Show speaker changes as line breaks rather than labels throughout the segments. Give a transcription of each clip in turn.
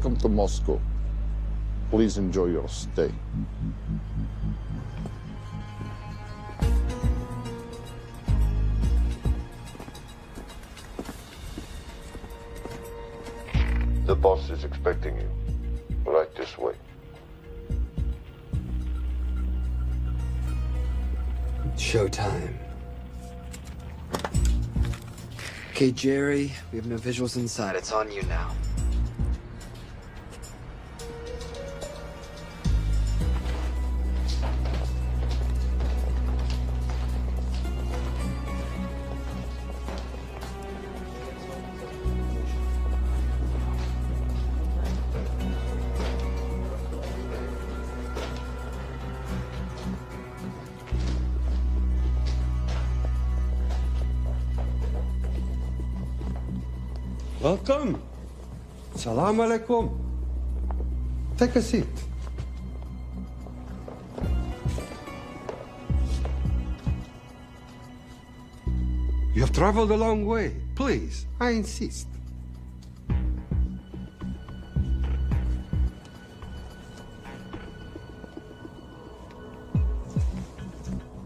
Welcome to Moscow. Please enjoy your stay.
The boss is expecting you. Right this way.
Showtime. Okay, Jerry, we have no visuals inside. It's on you now.
Welcome. Salam alaikum. Take a seat. You have traveled a long way. Please, I insist.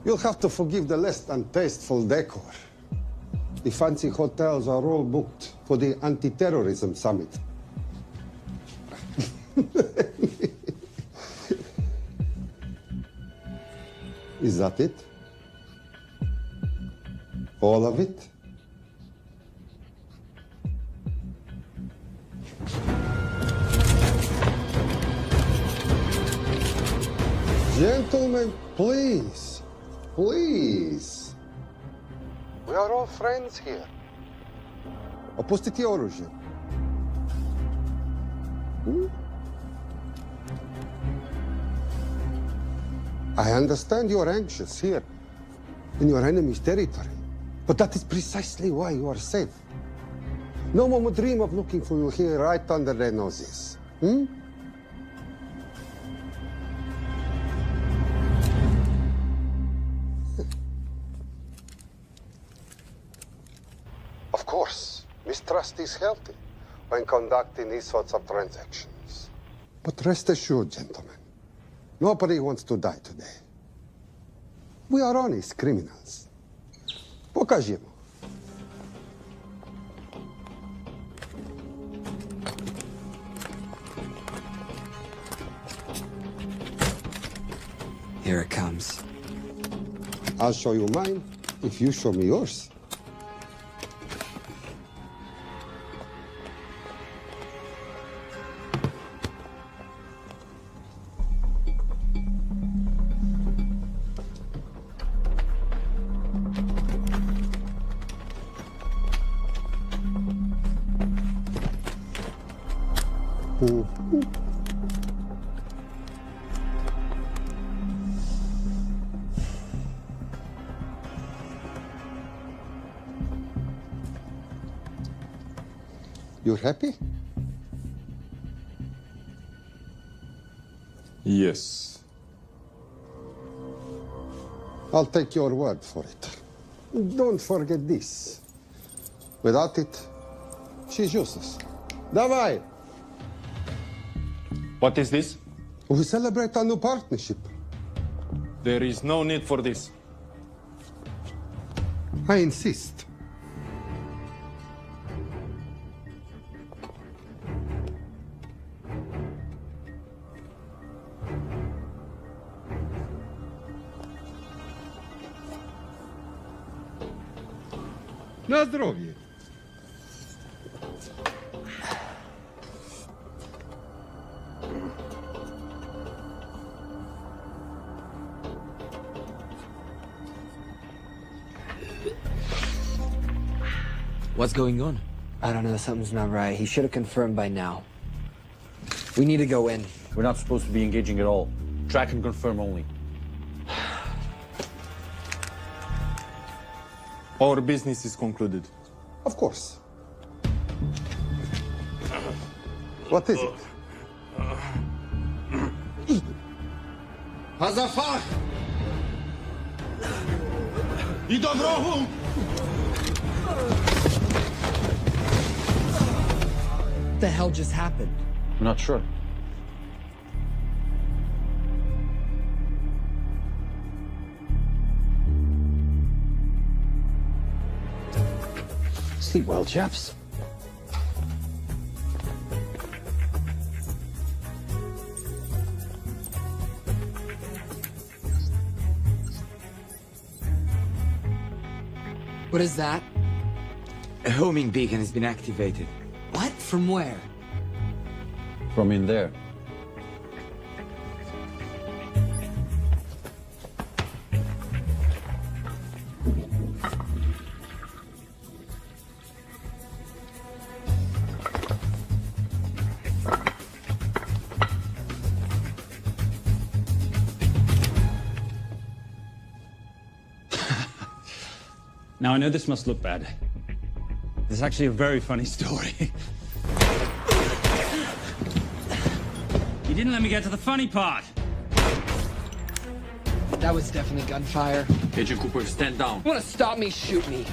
You'll have to forgive the less than tasteful decor. The fancy hotels are all booked for the anti-terrorism summit. Is that it? All of it? Gentlemen, please, please. We are all friends here. Opustite oružje. I understand you are anxious here in your enemy's territory, but that is precisely why you are safe. No one would dream of looking for you here right under their noses. Of course, mistrust is healthy when conducting these sorts of transactions. But rest assured, gentlemen, nobody wants to die today. We are honest criminals. Pokažimo.
Here it comes.
I'll show you mine if you show me yours. You're happy?
Yes.
I'll take your word for it. Don't forget this. Without it, she's useless. Давай!
What is this?
We celebrate our new partnership.
There is no need for this.
I insist. Na zdrowie.
What's going on? I don't know, something's not right. He should have confirmed by now. We need to go in.
We're not supposed to be engaging at all. Track and confirm only.
Our business is concluded.
Of course. What is it?
Hazafar! I do drogu!
What the hell just happened?
I'm not sure.
Sleep well, chaps. What is that? A homing beacon has been activated. What? From where?
From in there.
Now, I know this must look bad. This is actually a very funny story. You didn't let me get to the funny part.
That was definitely gunfire.
Agent Cooper, stand down.
You wanna stop me, shoot me.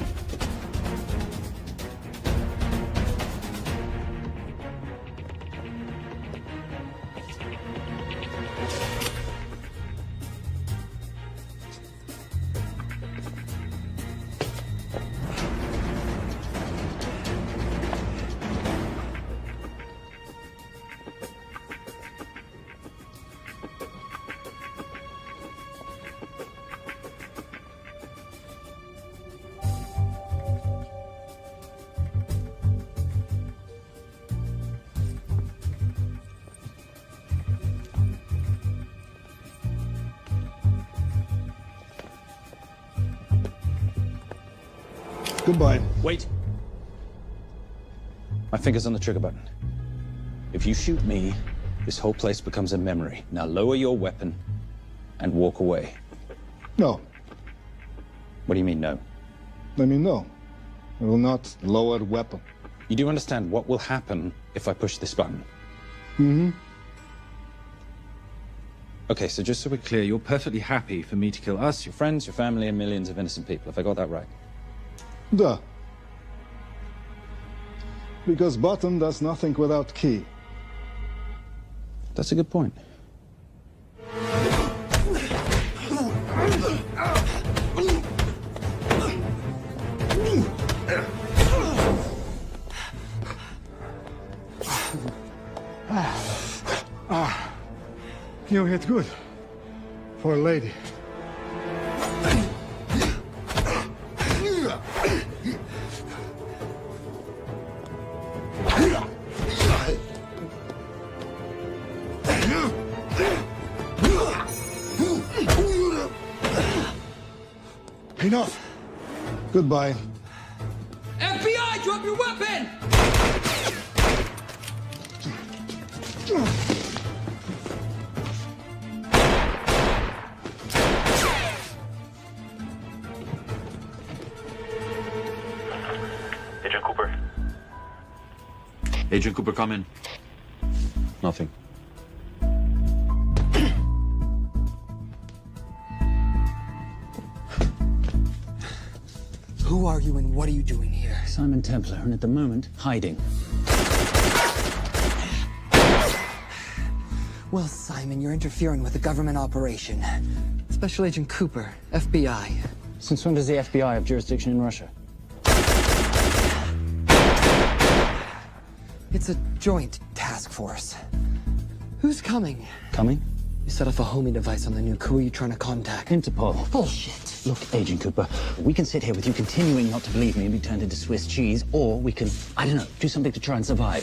Goodbye.
Wait. My finger's on the trigger button. If you shoot me, this whole place becomes a memory. Now lower your weapon and walk away.
No.
What do you mean, no?
I mean, no. I will not lower weapon.
You do understand what will happen if I push this button?
Mm-hmm.
Okay, so just so we're clear, you're perfectly happy for me to kill us, your friends, your family, and millions of innocent people. Have I got that right?
Duh. Because button does nothing without key.
That's a good point.
You hit good. For a lady. Enough. Goodbye.
FBI, drop your weapon!
Agent Cooper.
Agent Cooper, come in.
Nothing.
Who are you and what are you doing here?
Simon Templar, and at the moment, hiding.
Well, Simon, you're interfering with a government operation. Special Agent Cooper, FBI.
Since when does the FBI have jurisdiction in Russia?
It's a joint task force. Who's coming?
Coming?
You set off a homing device on the nuke. Who are you trying to contact?
Interpol.
Bullshit.
Look, Agent Cooper, we can sit here with you continuing not to believe me and be turned into Swiss cheese, or we can, I don't know, do something to try and survive.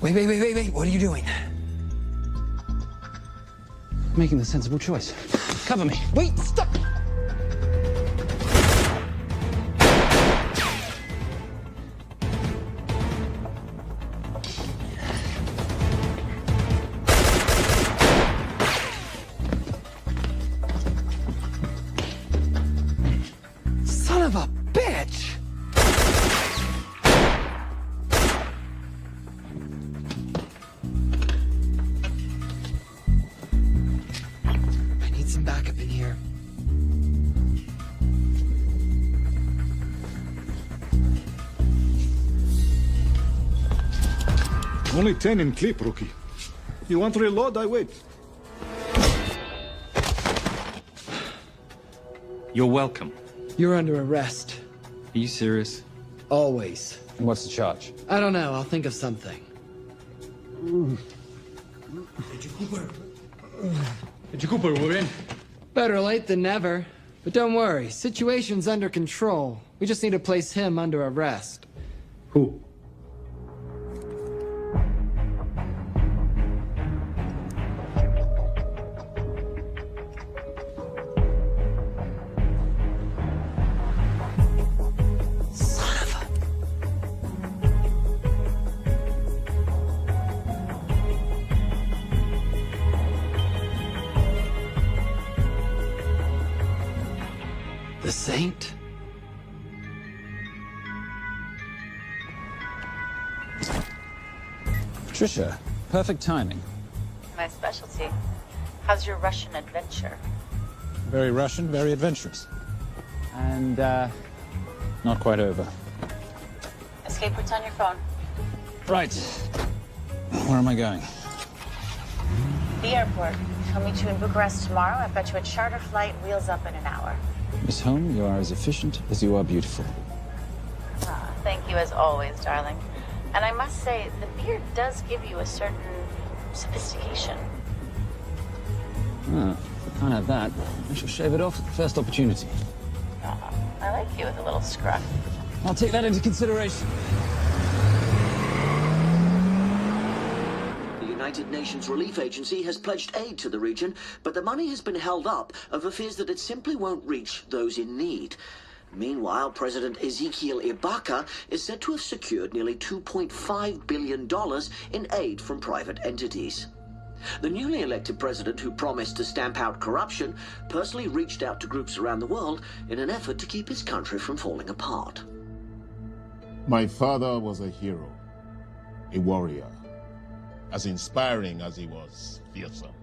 Wait. What are you doing?
Making the sensible choice. Cover me.
Wait, stop! Son of a bitch! I need some backup in here.
Only 10 in clip, rookie. You want to reload? I wait.
You're welcome.
You're under arrest.
Are you serious?
Always.
And what's the charge?
I don't know. I'll think of something.
Did you Cooper, we're in.
Better late than never. But don't worry. Situation's under control. We just need to place him under arrest.
Who?
The Saint?
Patricia, perfect timing.
My specialty. How's your Russian adventure?
Very Russian, very adventurous. And, not quite over.
Escape routes on your phone.
Right. Where am I going?
The airport. I'll meet you in Bucharest tomorrow. I've got you a charter flight, wheels up in an hour.
Miss Holm, you are as efficient as you are beautiful.
Ah, thank you as always, darling. And I must say, the beard does give you a certain sophistication.
Ah, if I can't have that, I shall shave it off at the first opportunity.
Ah, I like you with a little scruff.
I'll take that into consideration.
The United Nations Relief Agency has pledged aid to the region, but the money has been held up over fears that it simply won't reach those in need. Meanwhile, President Ezekiel Ibaka is said to have secured nearly $2.5 billion in aid from private entities. The newly elected president, who promised to stamp out corruption, personally reached out to groups around the world in an effort to keep his country from falling apart.
My father was a hero, a warrior, as inspiring as he was fearsome.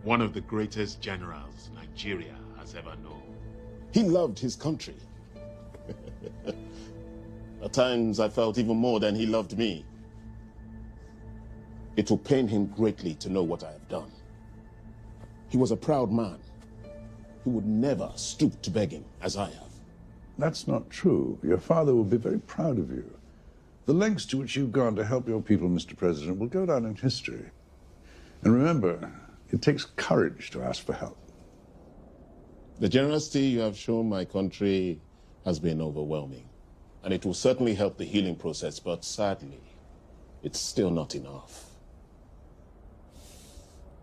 One of the greatest generals Nigeria has ever known.
He loved his country. At times I felt even more than he loved me. It will pain him greatly to know what I have done. He was a proud man who would never stoop to begging as I have.
That's not true. Your father will be very proud of you. The lengths to which you've gone to help your people, Mr. President, will go down in history. And remember, it takes courage to ask for help.
The generosity you have shown my country has been overwhelming, and it will certainly help the healing process, but sadly, it's still not enough.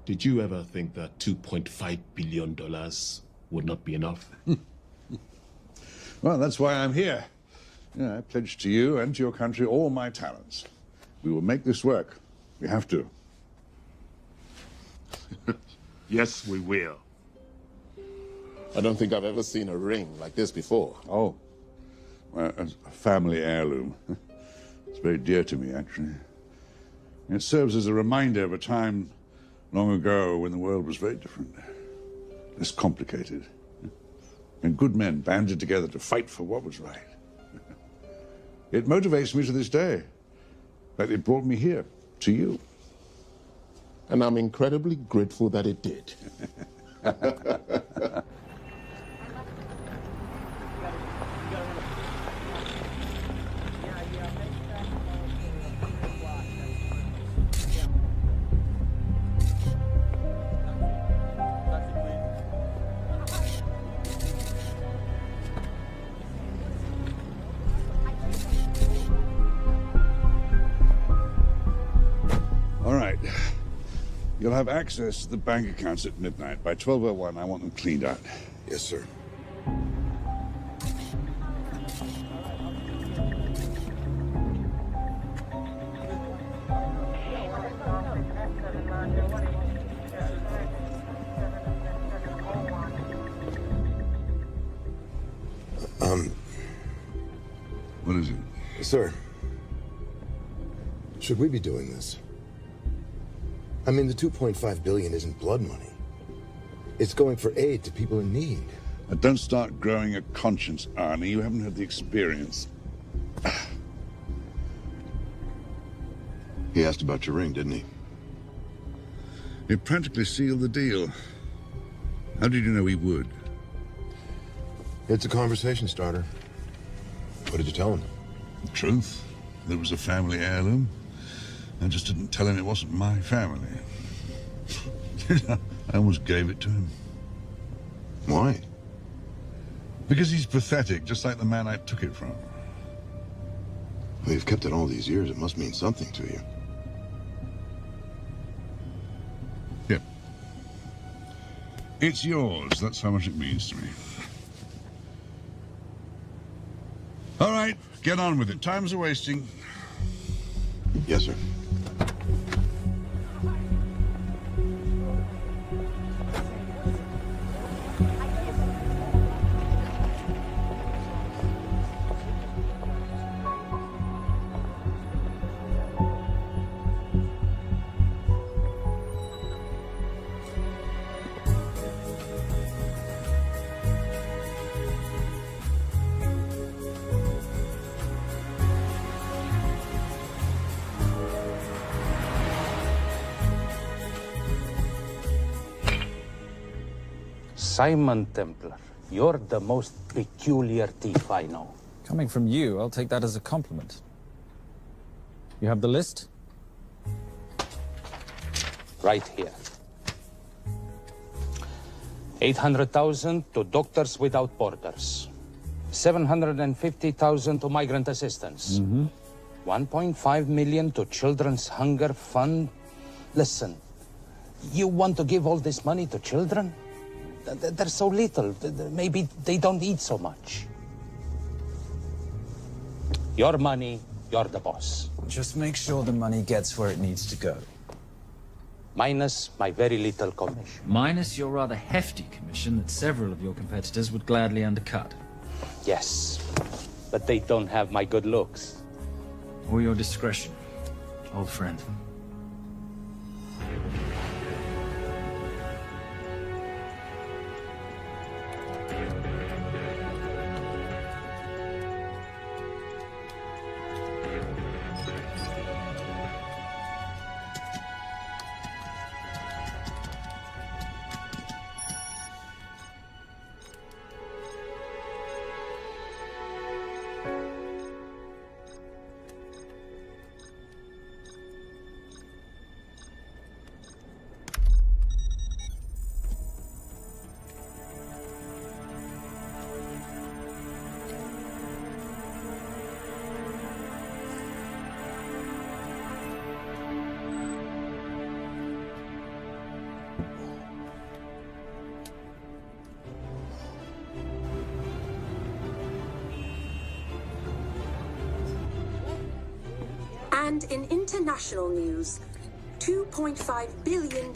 Did you ever think that $2.5 billion would not be enough?
Well, that's why I'm here. I pledge to you and to your country all my talents. We will make this work. We have to.
Yes, we will.
I don't think I've ever seen a ring like this before.
Oh, well, a family heirloom. It's very dear to me, actually. It serves as a reminder of a time long ago when the world was very different, less complicated, and good men banded together to fight for what was right. It motivates me to this day. In fact, it brought me here, to you.
And I'm incredibly grateful that it did.
All right. You'll have access to the bank accounts at midnight. By 12:01, I want them cleaned out.
Yes, sir.
What is it?
Sir, should we be doing this? I mean, the $2.5 billion isn't blood money. It's going for aid to people in need.
Don't start growing a conscience, Arnie. You haven't had the experience.
He asked about your ring, didn't he?
It practically sealed the deal. How did you know he would?
It's a conversation starter. What did you tell him?
The truth. There was a family heirloom. I just didn't tell him it wasn't my family. I almost gave it to him.
Why?
Because he's pathetic, just like the man I took it from.
Well, you've kept it all these years. It must mean something to you.
Yep. It's yours. That's how much it means to me. All right, get on with it. Time's a-wasting.
Yes, sir.
Simon Templar, you're the most peculiar thief I know.
Coming from you, I'll take that as a compliment. You have the list?
Right here. 800,000 to Doctors Without Borders. 750,000 to migrant assistance. 1.5 million to Children's Hunger Fund. Listen, you want to give all this money to children? They're so little. Maybe they don't eat so much. Your money, you're the boss.
Just make sure the money gets where it needs to go.
Minus my very little commission.
Minus your rather hefty commission that several of your competitors would gladly undercut.
Yes, but they don't have my good looks.
Or your discretion, old friend.
And in international news, $2.5 billion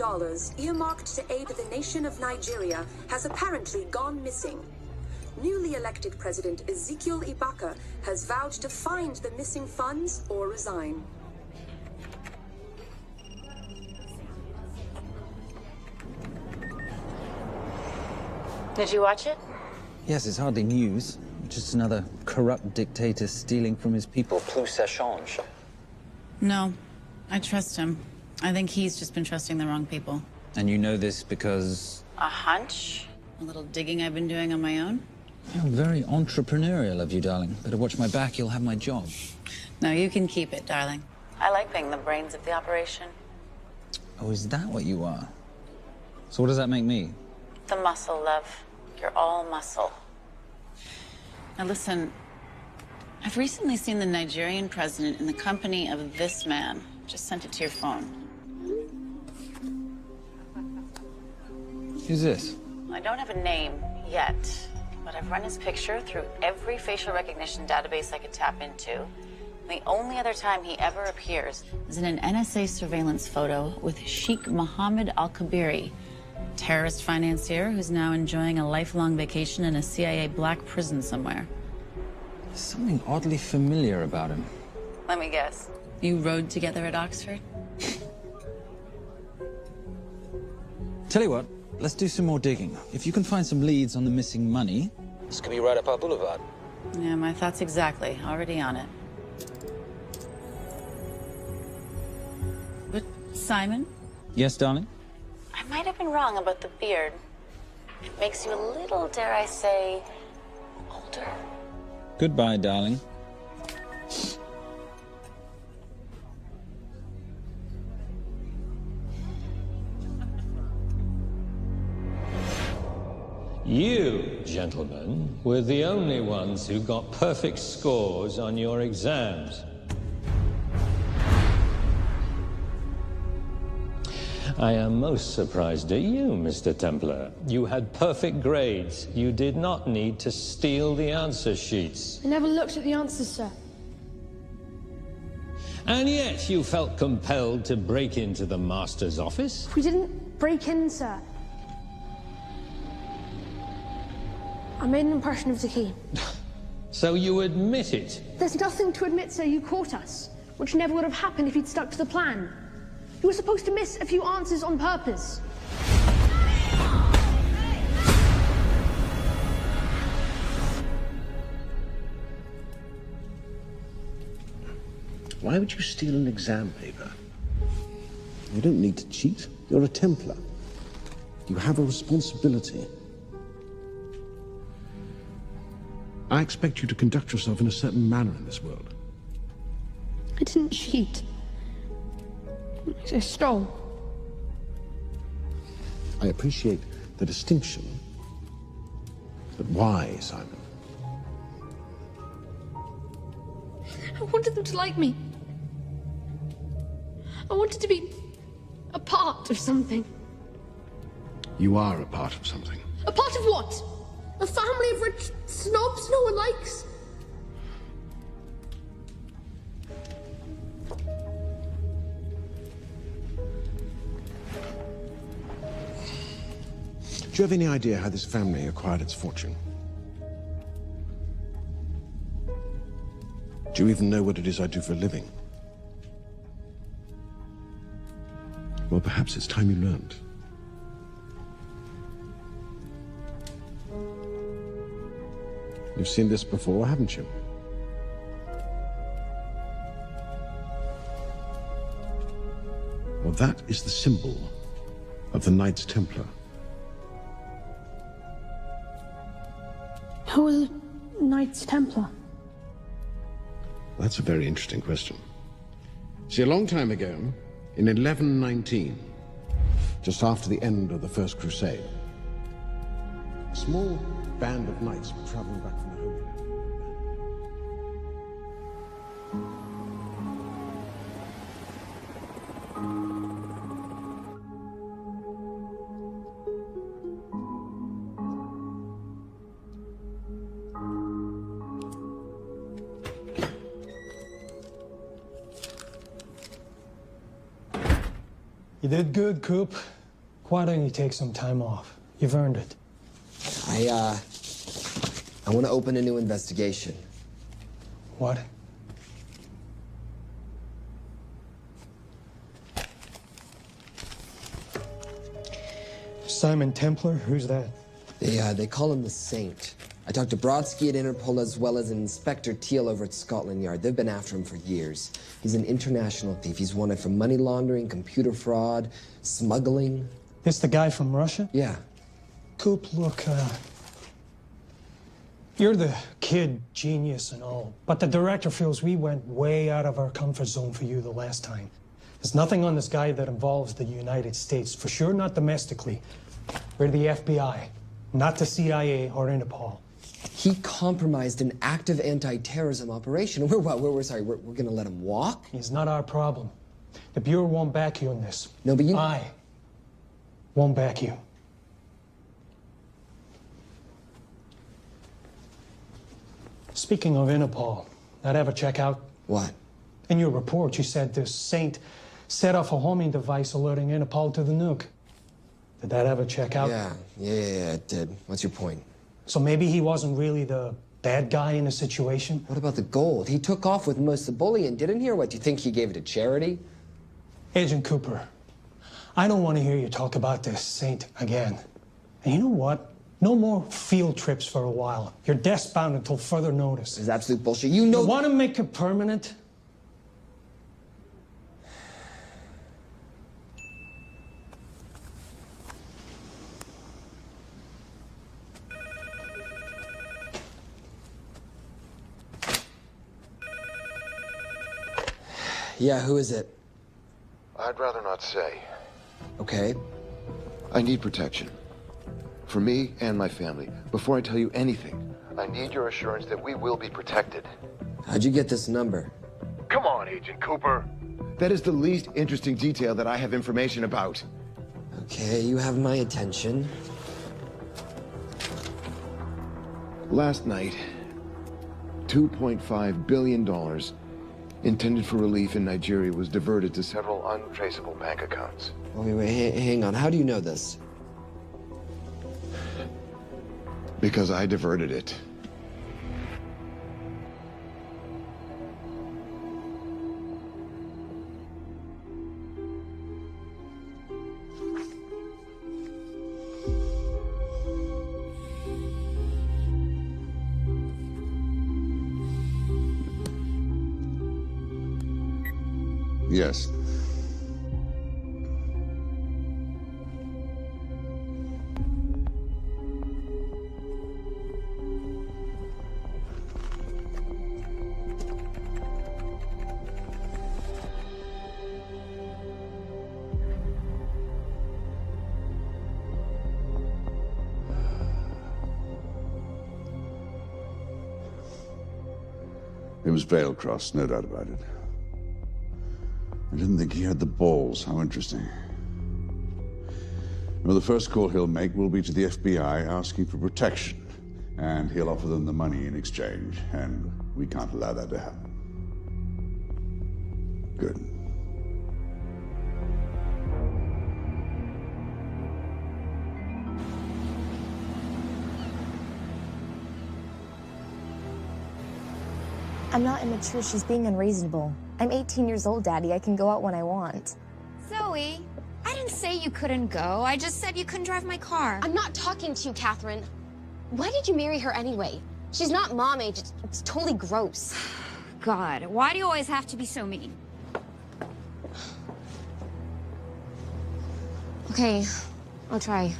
earmarked to aid the nation of Nigeria has apparently gone missing. Newly elected President Ezekiel Ibaka has vowed to find the missing funds or resign.
Did you watch it?
Yes, it's hardly news. Just another corrupt dictator stealing from his people. Plus ça change.
No, I trust him. I think he's just been trusting the wrong people.
And you know this because...
A hunch? A little digging I've been doing on my own?
You're very entrepreneurial of you, darling. Better watch my back, you'll have my job.
No, you can keep it, darling.
I like being the brains of the operation.
Oh, is that what you are? So what does that make me?
The muscle, love. You're all muscle.
Now listen, I've recently seen the Nigerian president in the company of this man. Just sent it to your phone.
Who's this?
I don't have a name yet, but I've run his picture through every facial recognition database I could tap into. The only other time he ever appears
is in an NSA surveillance photo with Sheikh Mohammed Al-Kabiri, terrorist financier who's now enjoying a lifelong vacation in a CIA black prison somewhere.
There's something oddly familiar about him.
Let me guess.
You rode together at Oxford?
Tell you what, let's do some more digging. If you can find some leads on the missing money, this could be right up our boulevard.
Yeah, my thoughts exactly. Already on it. Simon?
Yes, darling?
I might have been wrong about the beard. It makes you a little, dare I say, older.
Goodbye, darling.
You, gentlemen, were the only ones who got perfect scores on your exams. I am most surprised at you, Mr. Templar. You had perfect grades. You did not need to steal the answer sheets.
I never looked at the answers, sir.
And yet you felt compelled to break into the master's office?
We didn't break in, sir. I made an impression of the key.
So you admit it?
There's nothing to admit, sir. You caught us, which never would have happened if you'd stuck to the plan. You were supposed to miss a few answers on purpose.
Why would you steal an exam paper? You don't need to cheat. You're a Templar. You have a responsibility. I expect you to conduct yourself in a certain manner in this world.
I didn't cheat. I stole.
I appreciate the distinction. But why, Simon?
I wanted them to like me. I wanted to be a part of something.
You are a part of something.
A part of what? A family of rich snobs no one likes?
Do you have any idea how this family acquired its fortune? Do you even know what it is I do for a living? Well, perhaps it's time you learned. You've seen this before, haven't you? Well, that is the symbol of the Knights Templar.
Who are the Knights Templar?
That's a very interesting question. See, a long time ago, in 1119, just after the end of the First Crusade, a small band of knights were traveling back from the Holy Land.
You did good, Coop. Why don't you take some time off? You've earned it.
I want to open a new investigation.
What? Simon Templar? Who's that?
They call him the Saint. I talked to Brodsky at Interpol as well as Inspector Teal over at Scotland Yard. They've been after him for years. He's an international thief. He's wanted for money laundering, computer fraud, smuggling.
This the guy from Russia?
Yeah.
Coop, look, you're the kid genius and all, but the director feels we went way out of our comfort zone for you the last time. There's nothing on this guy that involves the United States, for sure not domestically. We're the FBI, not the CIA or Interpol.
He compromised an active anti-terrorism operation. We're gonna let him walk?
It's not our problem. The Bureau won't back you on this.
No, but you...
I won't back you. Speaking of Interpol, that ever check out?
What?
In your report, you said this Saint set off a homing device alerting Interpol to the nuke. Did that ever check out?
Yeah, it did. What's your point?
So maybe he wasn't really the bad guy in the situation?
What about the gold? He took off with most of the bullion, didn't he? Or what, do you think he gave it to charity?
Agent Cooper, I don't want to hear you talk about this Saint again. And you know what? No more field trips for a while. You're desk-bound until further notice.
This is absolute bullshit. You know...
You want to make it permanent?
Yeah, who is it?
I'd rather not say.
Okay.
I need protection. For me and my family. Before I tell you anything, I need your assurance that we will be protected.
How'd you get this number?
Come on, Agent Cooper. That is the least interesting detail that I have information about.
Okay, you have my attention.
Last night, $2.5 billion intended for relief in Nigeria was diverted to several untraceable bank accounts.
Wait, hang on. How do you know this?
Because I diverted it.
Yes. It was Veilcross, no doubt about it. I didn't think he had the balls. How interesting. Well, the first call he'll make will be to the FBI asking for protection. And he'll offer them the money in exchange. And we can't allow that to happen. Good.
I'm not immature. She's being unreasonable. I'm 18 years old, Daddy. I can go out when I want.
Zoe, I didn't say you couldn't go. I just said you couldn't drive my car.
I'm not talking to you, Catherine. Why did you marry her anyway? She's not mom age. It's totally gross.
God, why do you always have to be so mean?
Okay, I'll try.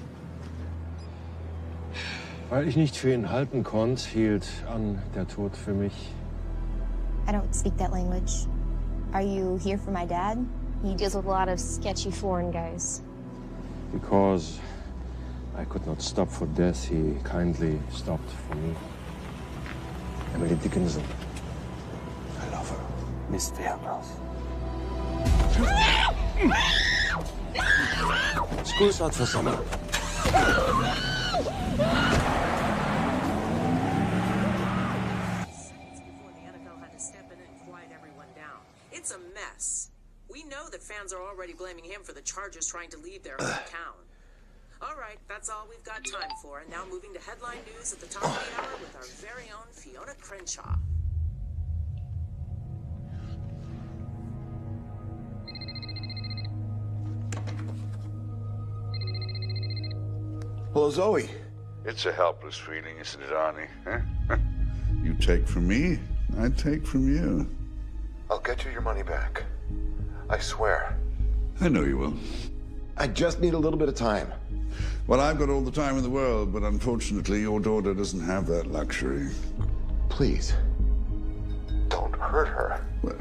Weil ich nicht für ihn halten konnte, hielt an der Tod für mich.
I don't speak that language. Are you here for my dad?
He deals with a lot of sketchy foreign guys.
Because I could not stop for death, he kindly stopped for me. Emily Dickinson. I love her. Miss Veilcross. School's out for summer.
It's a mess. We know that fans are already blaming him for the Chargers trying to leave their hometown. All right, that's all we've got time for. And now moving to headline news at the top of the hour with our very own Fiona Crenshaw.
Hello, Zoe.
It's a helpless feeling, isn't it, Arnie? Huh? You take from me, I take from you.
I'll get you your money back. I swear.
I know you will.
I just need a little bit of time.
Well, I've got all the time in the world, but unfortunately, your daughter doesn't have that luxury.
Please, don't hurt her.
Well,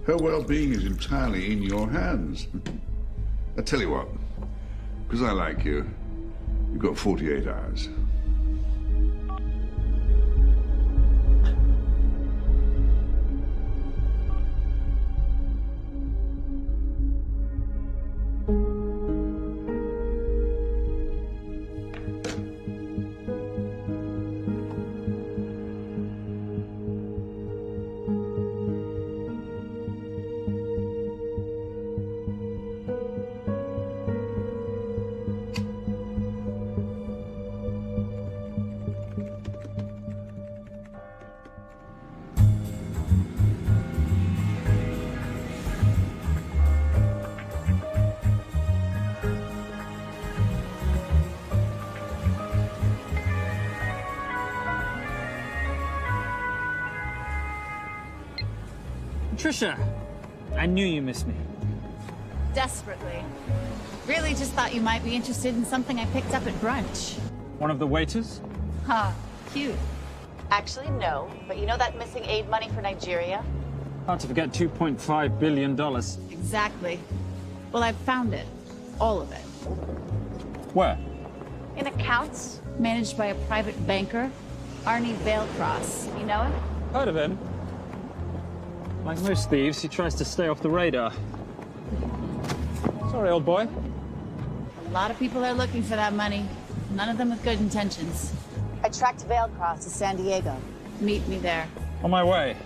her well-being is entirely in your hands. I tell you what, because I like you, you've got 48 hours.
Trisha, I knew you missed me.
Desperately. Really just thought you might be interested in something I picked up at brunch.
One of the waiters?
Huh, cute. Actually, no. But you know that missing aid money for Nigeria?
Hard to forget $2.5 billion.
Exactly. Well, I've found it. All of it.
Where?
In accounts managed by a private banker, Arnie Vailcross. You know him?
Heard of him. Like most thieves, he tries to stay off the radar. Sorry, old boy.
A lot of people are looking for that money. None of them with good intentions. I tracked Vailcross to San Diego. Meet me there.
On my way.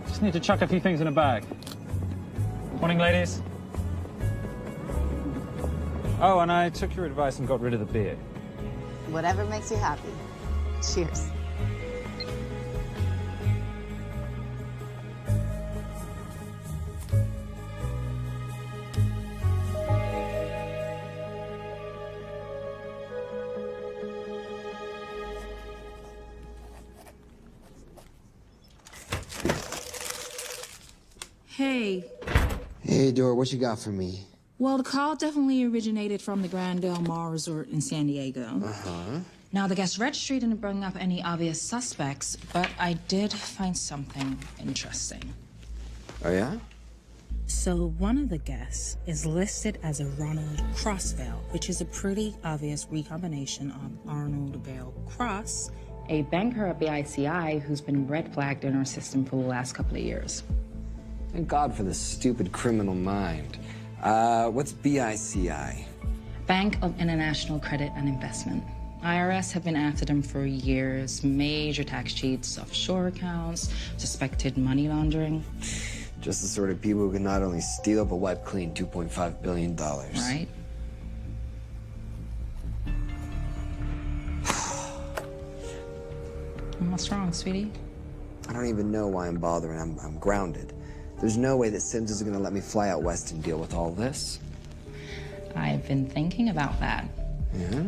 Just need to chuck a few things in a bag. Morning, ladies. Oh, and I took your advice and got rid of the beer.
Whatever makes you happy. Cheers.
Hey.
Hey, Dora, what you got for me?
Well, the call definitely originated from the Grand Del Mar Resort in San Diego.
Uh-huh.
Now, the guest registry didn't bring up any obvious suspects, but I did find something interesting.
Oh, yeah?
So one of the guests is listed as a Ronald Crossvale, which is a pretty obvious recombination of Arnold Vale Cross, a banker at BICI who's been red flagged in our system for the last couple of years.
Thank God for the stupid criminal mind. What's BICI?
Bank of International Credit and Investment. IRS have been after them for years. Major tax cheats, offshore accounts, suspected money laundering.
Just the sort of people who can not only steal but wipe clean $2.5 billion.
Right? What's wrong, sweetie?
I don't even know why I'm bothering. I'm grounded. There's no way that Sims is gonna let me fly out west and deal with all this.
I've been thinking about that.
Yeah?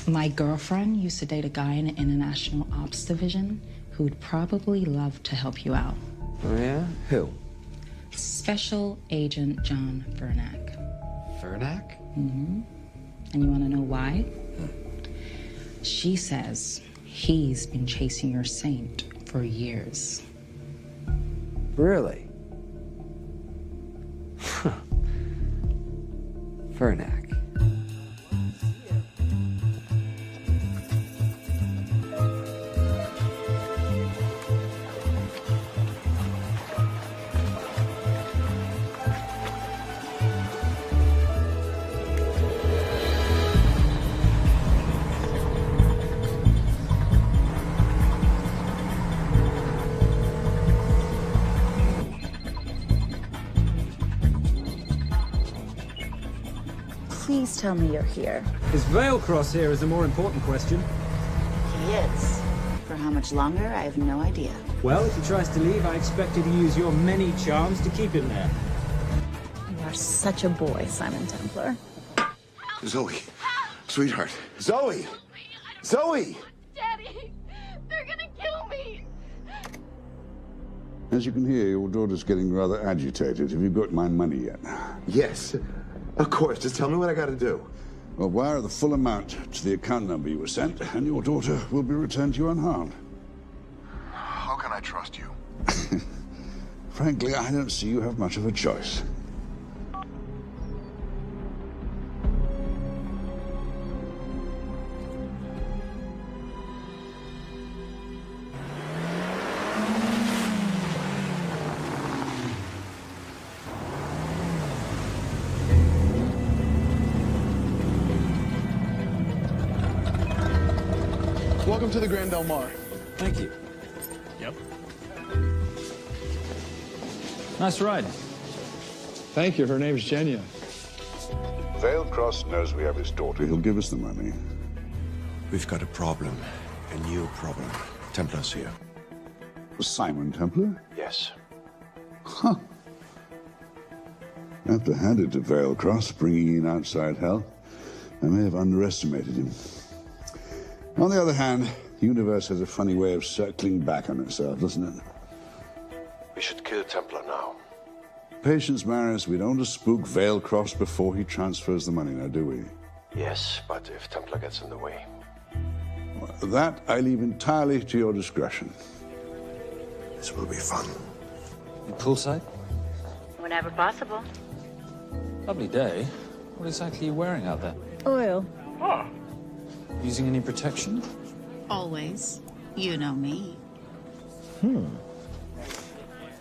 My girlfriend used to date a guy in the International Ops Division who'd probably love to help you out.
Oh, yeah? Who?
Special Agent John Vernack.
Vernack?
Mm-hmm. And you want to know why? She says he's been chasing your saint for years.
Really? Vernack.
Please tell me you're here.
Is Vailcross here is a more important question.
He is. For how much longer, I have no idea.
Well, if he tries to leave, I expect you to use your many charms to keep him there.
You are such a boy, Simon Templar.
Zoe, sweetheart. Zoe! Zoe!
Daddy, they're gonna kill me.
As you can hear, your daughter's getting rather agitated. Have you got my money yet?
Yes, of course. Just tell me what I gotta do.
Well, wire the full amount to the account number you were sent, and your daughter will be returned to you unharmed.
How can I trust you?
Frankly, I don't see you have much of a choice.
Welcome to the Grand Del Mar.
Thank you. Yep. Nice ride.
Thank you. Her name's Genya.
Vailcross knows we have his daughter. He'll give us the money.
We've got a problem. A new problem. Templar's here.
Simon Templar?
Yes.
Huh. I have to hand it to Vailcross, bringing in outside help. I may have underestimated him. On the other hand, the universe has a funny way of circling back on itself, doesn't it?
We should kill Templar now.
Patience, Maris. We don't want to spook Vailcross before he transfers the money, now, do we?
Yes, but if Templar gets in the way...
That I leave entirely to your discretion.
This will be fun.
You poolside?
Whenever possible.
Lovely day. What exactly are you wearing out there?
Oil.
Using any protection?
Always. You know me.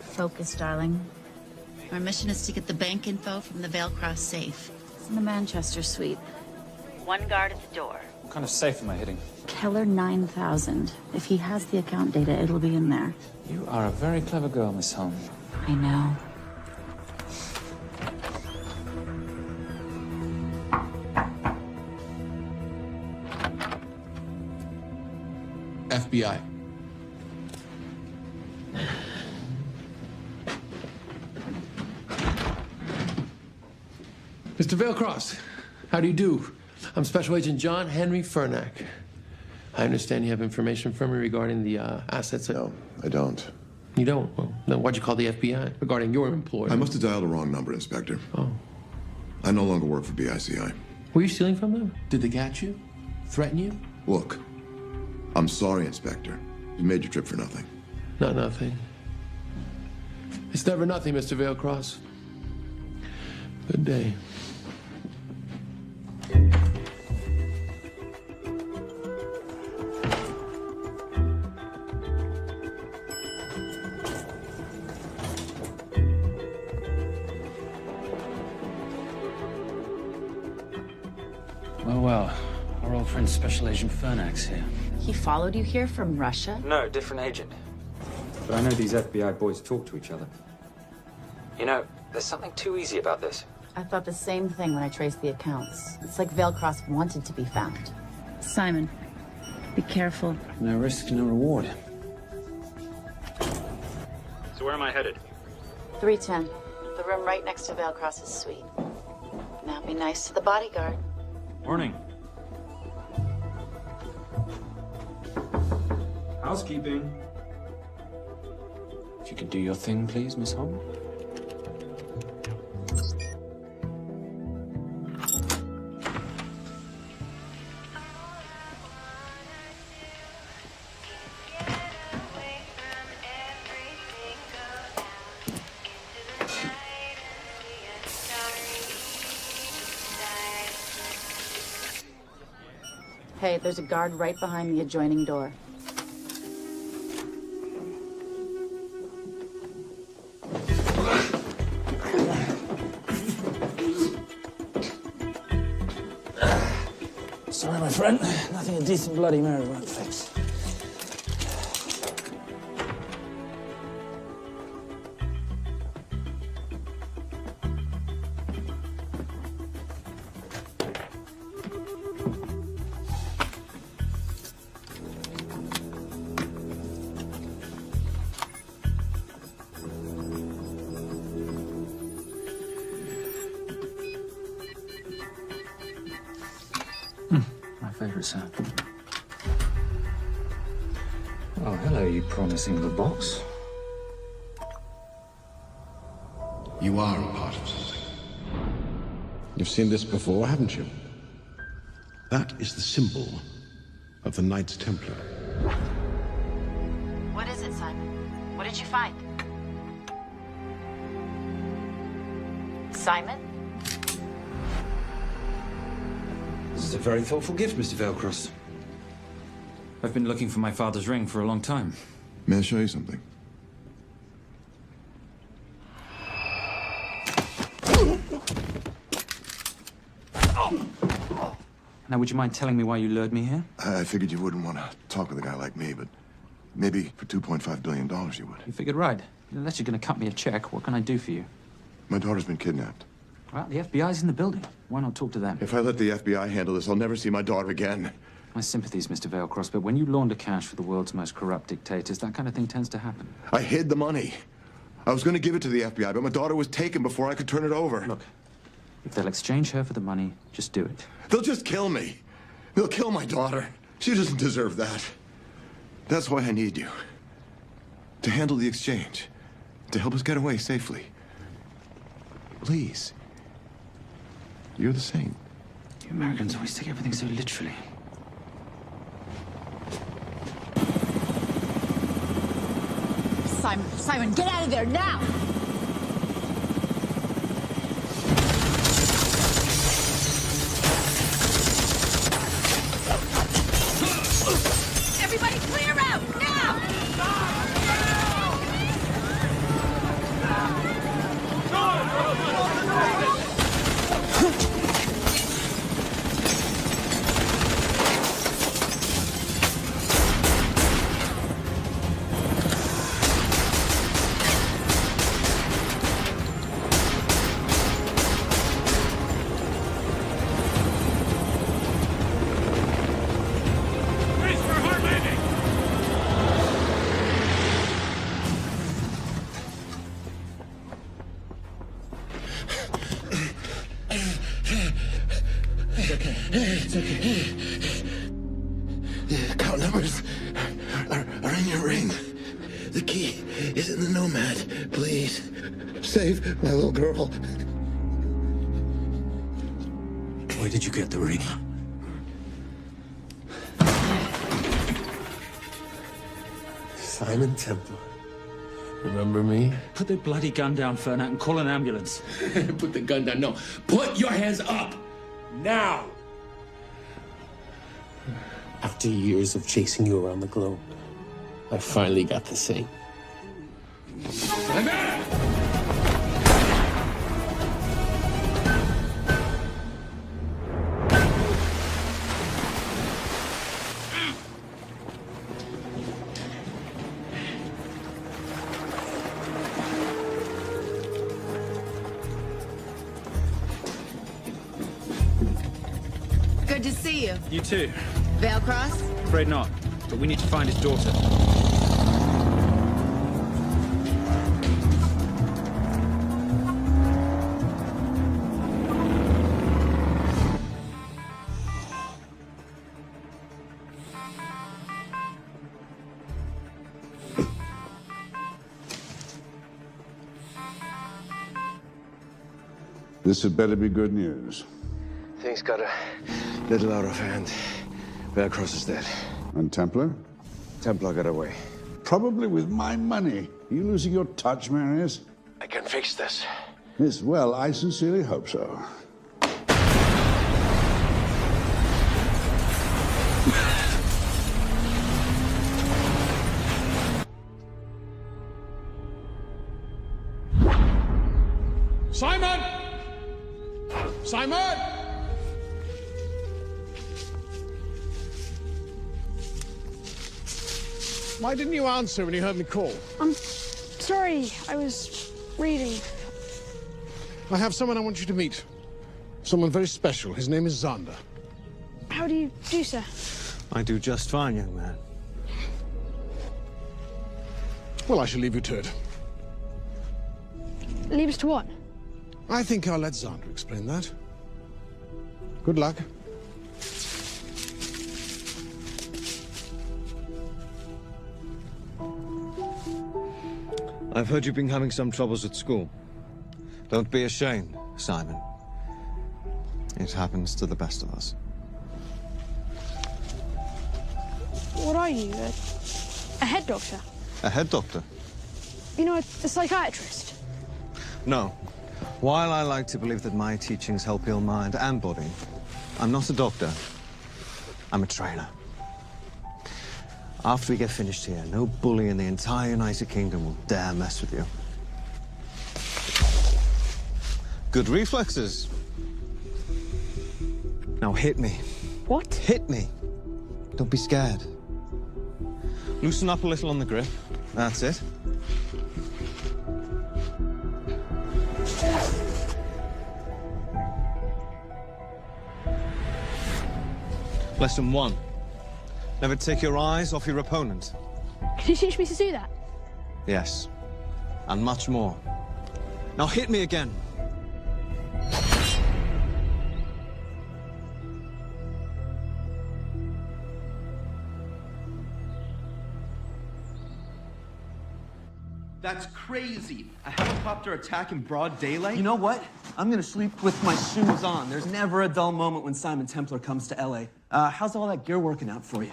Focus, darling. Our mission is to get the bank info from the Vale Cross safe. It's in the Manchester suite.
One guard at the door.
What kind of safe am I hitting?
Keller 9000. If he has the account data, it'll be in there.
You are a very clever girl, Miss Holm.
I know.
FBI.
Mr. Vailcross, how do you do? I'm Special Agent John Henry Fernack. I understand you have information from me regarding the assets.
No, I don't.
You don't? Well, then why'd you call the FBI regarding your employer?
I must have dialed the wrong number, Inspector.
Oh.
I no longer work for BICI.
Were you stealing from them? Did they catch you? Threaten you?
Look, I'm sorry, Inspector. You made your trip for nothing.
Not nothing. It's never nothing, Mr. Vailcross. Good day.
Well, our old friend Special Agent Fernack's here.
He followed you here from Russia?
No, different agent. But I know these FBI boys talk to each other. You know, there's something too easy about this.
I thought the same thing when I traced the accounts. It's like Vailcross wanted to be found. Simon, be careful.
No risk, no reward.
So where am I headed?
310. The room right next to Vailcross's suite. Now be nice to the bodyguard.
Morning. Housekeeping.
If you could do your thing, please, Miss Holm.
Hey, there's a guard right behind the adjoining door.
Sorry, my friend. Nothing a decent Bloody Mary won't fix. Favorite sound. Oh, hello, you promising little box.
You are a part of something. You've seen this before, haven't you? That is the symbol of the Knights Templar.
What is it, Simon? What did you find? Simon?
This is a very thoughtful gift, Mr. Vailcross. I've been looking for my father's ring for a long time.
May I show you something?
Now, would you mind telling me why you lured me here?
I figured you wouldn't want to talk with a guy like me, but maybe for $2.5 billion you would.
You figured right. Unless you're going to cut me a check, what can I do for you?
My daughter's been kidnapped.
Well, the FBI's in the building. Why not talk to them?
If I let the FBI handle this, I'll never see my daughter again.
My sympathies, Mr. Vailcross, but when you launder cash for the world's most corrupt dictators, that kind of thing tends to happen.
I hid the money. I was going to give it to the FBI, but my daughter was taken before I could turn it over.
Look, if they'll exchange her for the money, just do it.
They'll just kill me. They'll kill my daughter. She doesn't deserve that. That's why I need you. To handle the exchange. To help us get away safely. Please. You're the saint.
You Americans always take everything so literally.
Simon, get out of there now! Everybody clear out, now!
It's okay. The account numbers are in your ring. The key is in the Nomad. Please, save my little girl.
Where did you get the ring?
Simon Templar. Remember me?
Put the bloody gun down, Fernak, and call an ambulance.
Put the gun down. No. Put your hands up. Now. After years of chasing you around the globe, I finally got the say.
Good to see you.
You too.
Vale Cross?
Afraid not, but we need to find his daughter.
This had better be good news.
Things got a little out of hand. Vale Cross is dead.
And Templar?
Templar got away.
Probably with my money. Are you losing your touch, Marius?
I can fix this.
Yes, well, I sincerely hope so.
Simon! Simon! Why didn't you answer when you heard me call?
I'm sorry, I was reading.
I have someone I want you to meet. Someone very special. His name is Zander.
How do you do, sir?
I do just fine, young man.
Well, I shall leave you to it.
Leave us to what?
I think I'll let Zander explain that. Good luck.
I've heard you've been having some troubles at school. Don't be ashamed, Simon. It happens to the best of us.
What are you, a head doctor?
A head doctor?
You know, a psychiatrist?
No. While I like to believe that my teachings help heal mind and body, I'm not a doctor. I'm a trainer. After we get finished here, no bully in the entire United Kingdom will dare mess with you. Good reflexes. Now hit me.
What?
Hit me. Don't be scared. Loosen up a little on the grip. That's it. Lesson 1. Never take your eyes off your opponent.
Can you teach me to do that?
Yes. And much more. Now hit me again.
That's crazy. A helicopter attack in broad daylight?
You know what? I'm gonna sleep with my shoes on. There's never a dull moment when Simon Templar comes to LA. How's all that gear working out for you?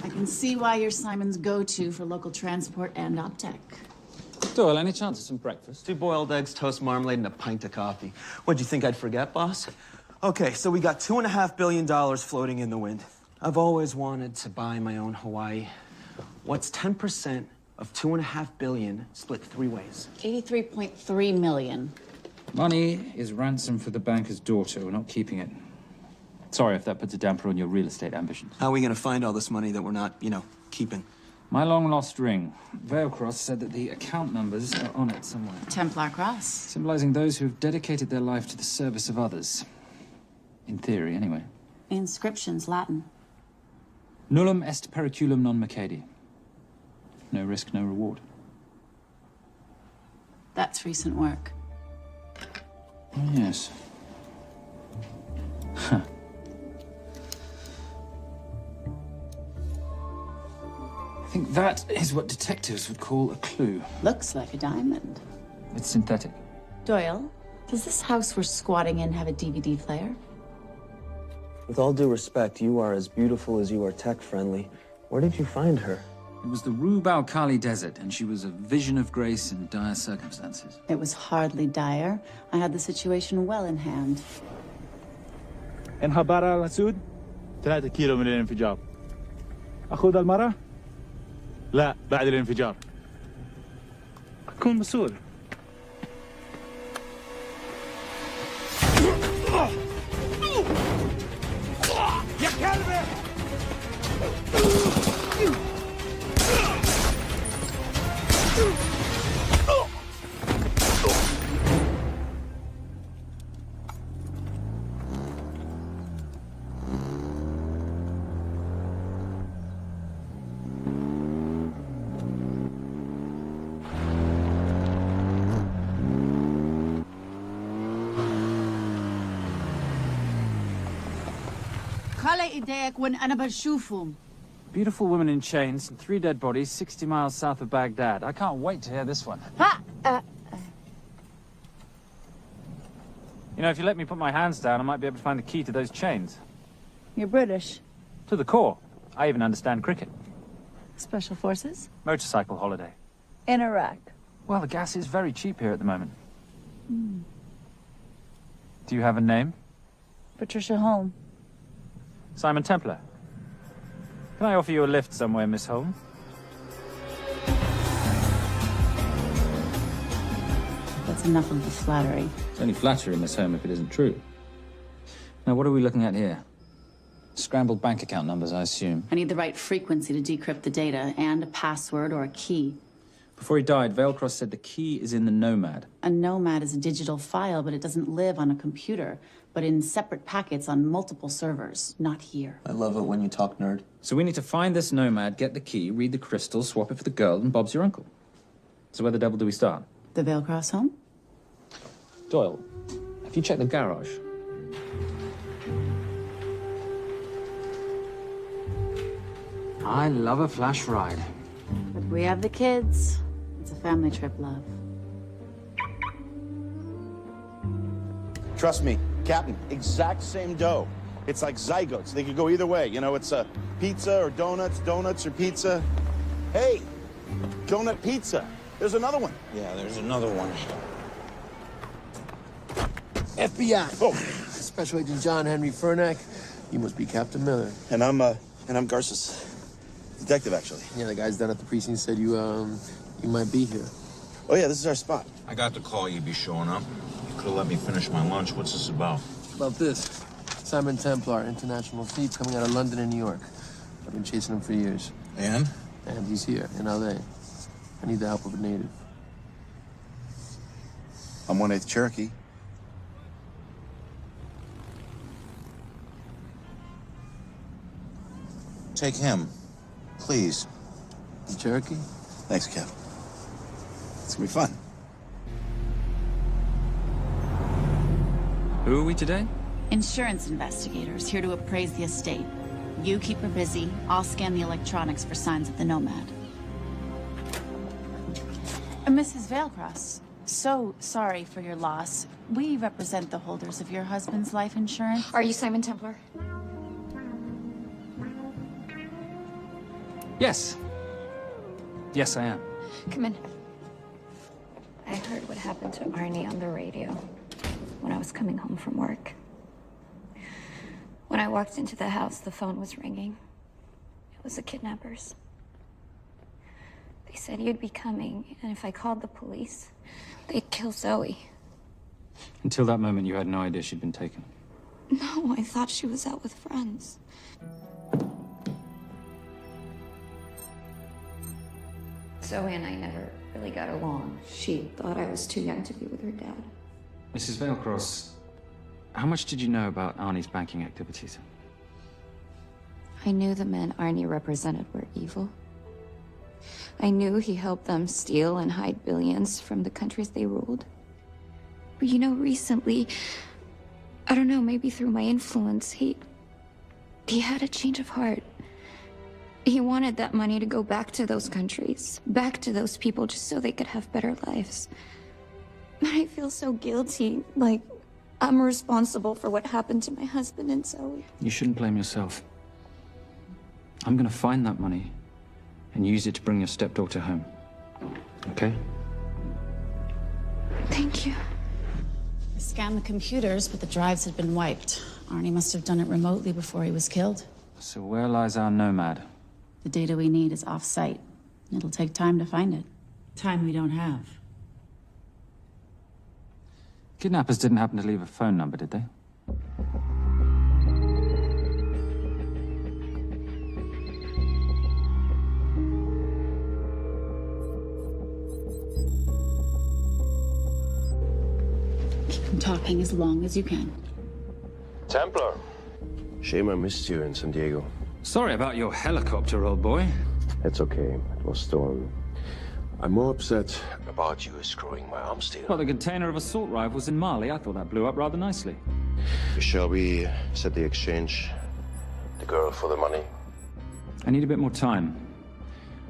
I can see why you're Simon's go-to for local transport and optech.
Doyle, any chance of some breakfast?
2 boiled eggs, toast, marmalade, and a pint of coffee. What'd you think I'd forget, boss? Okay, so we got $2.5 billion floating in the wind. I've always wanted to buy my own Hawaii. What's 10% of $2.5 billion split 3 ways?
83.3 million.
Money is ransom for the banker's daughter. We're not keeping it. Sorry if that puts a damper on your real estate ambitions.
How are we gonna find all this money that we're not, keeping?
My long-lost ring. Veilcross said that the account numbers are on it somewhere.
Templar Cross.
Symbolizing those who have dedicated their life to the service of others. In theory, anyway.
The inscription's Latin.
Nullum est periculum non mercedi. No risk, no reward.
That's recent work.
Oh, yes. Huh. I think that is what detectives would call a clue.
Looks like a diamond.
It's synthetic.
Doyle, does this house we're squatting in have a DVD player?
With all due respect, you are as beautiful as you are tech-friendly. Where did you find her?
It was the Rub al-Khali Desert, and she was a vision of grace in dire circumstances.
It was hardly dire. I had the situation well in hand.
انخبر على سود 3 كيلو من الانفجار. أخذ المرة؟ لا بعد الانفجار. أكون مسؤول. يا كلبي!
خلي ايديك وين انا بشوفهم.
Beautiful woman in chains and 3 dead bodies 60 miles south of Baghdad. I can't wait to hear this one. You know, if you let me put my hands down, I might be able to find the key to those chains.
You're British.
To the core. I even understand cricket.
Special Forces?
Motorcycle holiday.
In Iraq.
Well, the gas is very cheap here at the moment. Do you have a name?
Patricia Holm.
Simon Templar. Can I offer you a lift somewhere, Miss Holm?
That's enough of the flattery.
It's only flattery, Miss Holm, if it isn't true. Now, what are we looking at here? Scrambled bank account numbers, I assume.
I need the right frequency to decrypt the data and a password or a key.
Before he died, Veilcross said the key is in the Nomad.
A Nomad is a digital file, but it doesn't live on a computer, but in separate packets on multiple servers, not here.
I love it when you talk nerd.
So we need to find this Nomad, get the key, read the crystal, swap it for the girl, and Bob's your uncle. So where the devil do we start?
The Veilcross home?
Doyle, have you checked the garage? I love a flash ride.
But we have the kids. It's a family trip, love.
Trust me, Captain, exact same dough. It's like zygotes. They could go either way. You know, it's a pizza or donuts, donuts or pizza. Hey, donut pizza. There's another one.
Yeah, there's another one.
FBI. Oh.
Special Agent John Henry Furnack. You must be Captain Miller.
And I'm Garces. Detective, actually.
Yeah, the guys down at the precinct said you might be here.
Oh, yeah, this is our spot.
I got the call you'd be showing up. You could have let me finish my lunch. What's this about?
About this. Simon Templar, international thief coming out of London and New York. I've been chasing him for years.
And?
And he's here, in L.A. I need the help of a native.
I'm 1/8 Cherokee.
Take him, please.
The Cherokee?
Thanks, Kev. It's gonna be fun.
Who are we today?
Insurance investigators here to appraise the estate. You keep her busy. I'll scan the electronics for signs of the Nomad. Mrs. Veilcross, so sorry for your loss. We represent the holders of your husband's life insurance.
Are you Simon Templar?
Yes. Yes, I am.
Come in. I heard what happened to Arnie on the radio when I was coming home from work. When I walked into the house, the phone was ringing. It was the kidnappers. They said you'd be coming, and if I called the police, they'd kill Zoe.
Until that moment, you had no idea she'd been taken.
No, I thought she was out with friends. Zoe and I never really got along. She thought I was too young to be with her dad.
Mrs. Veilcross, how much did you know about Arnie's banking activities?
I knew the men Arnie represented were evil. I knew he helped them steal and hide billions from the countries they ruled. But you know, recently, I don't know, maybe through my influence, he had a change of heart. He wanted that money to go back to those countries, back to those people, just so they could have better lives. But I feel so guilty, like I'm responsible for what happened to my husband and Zoe.
You shouldn't blame yourself. I'm gonna find that money and use it to bring your stepdaughter home. Okay?
Thank you.
I scanned the computers, but the drives had been wiped. Arnie must have done it remotely before he was killed.
So where lies our nomad?
The data we need is off-site. It'll take time to find it.
Time we don't have.
Kidnappers didn't happen to leave a phone number, did they?
Keep them talking as long as you can.
Templar. Shame I missed you in San Diego.
Sorry about your helicopter, old boy.
It's okay. It was stolen. I'm more upset about you screwing my arms deal.
Well, the container of assault rifles in Mali, I thought that blew up rather nicely.
Shall we set the exchange? The girl for the money?
I need a bit more time.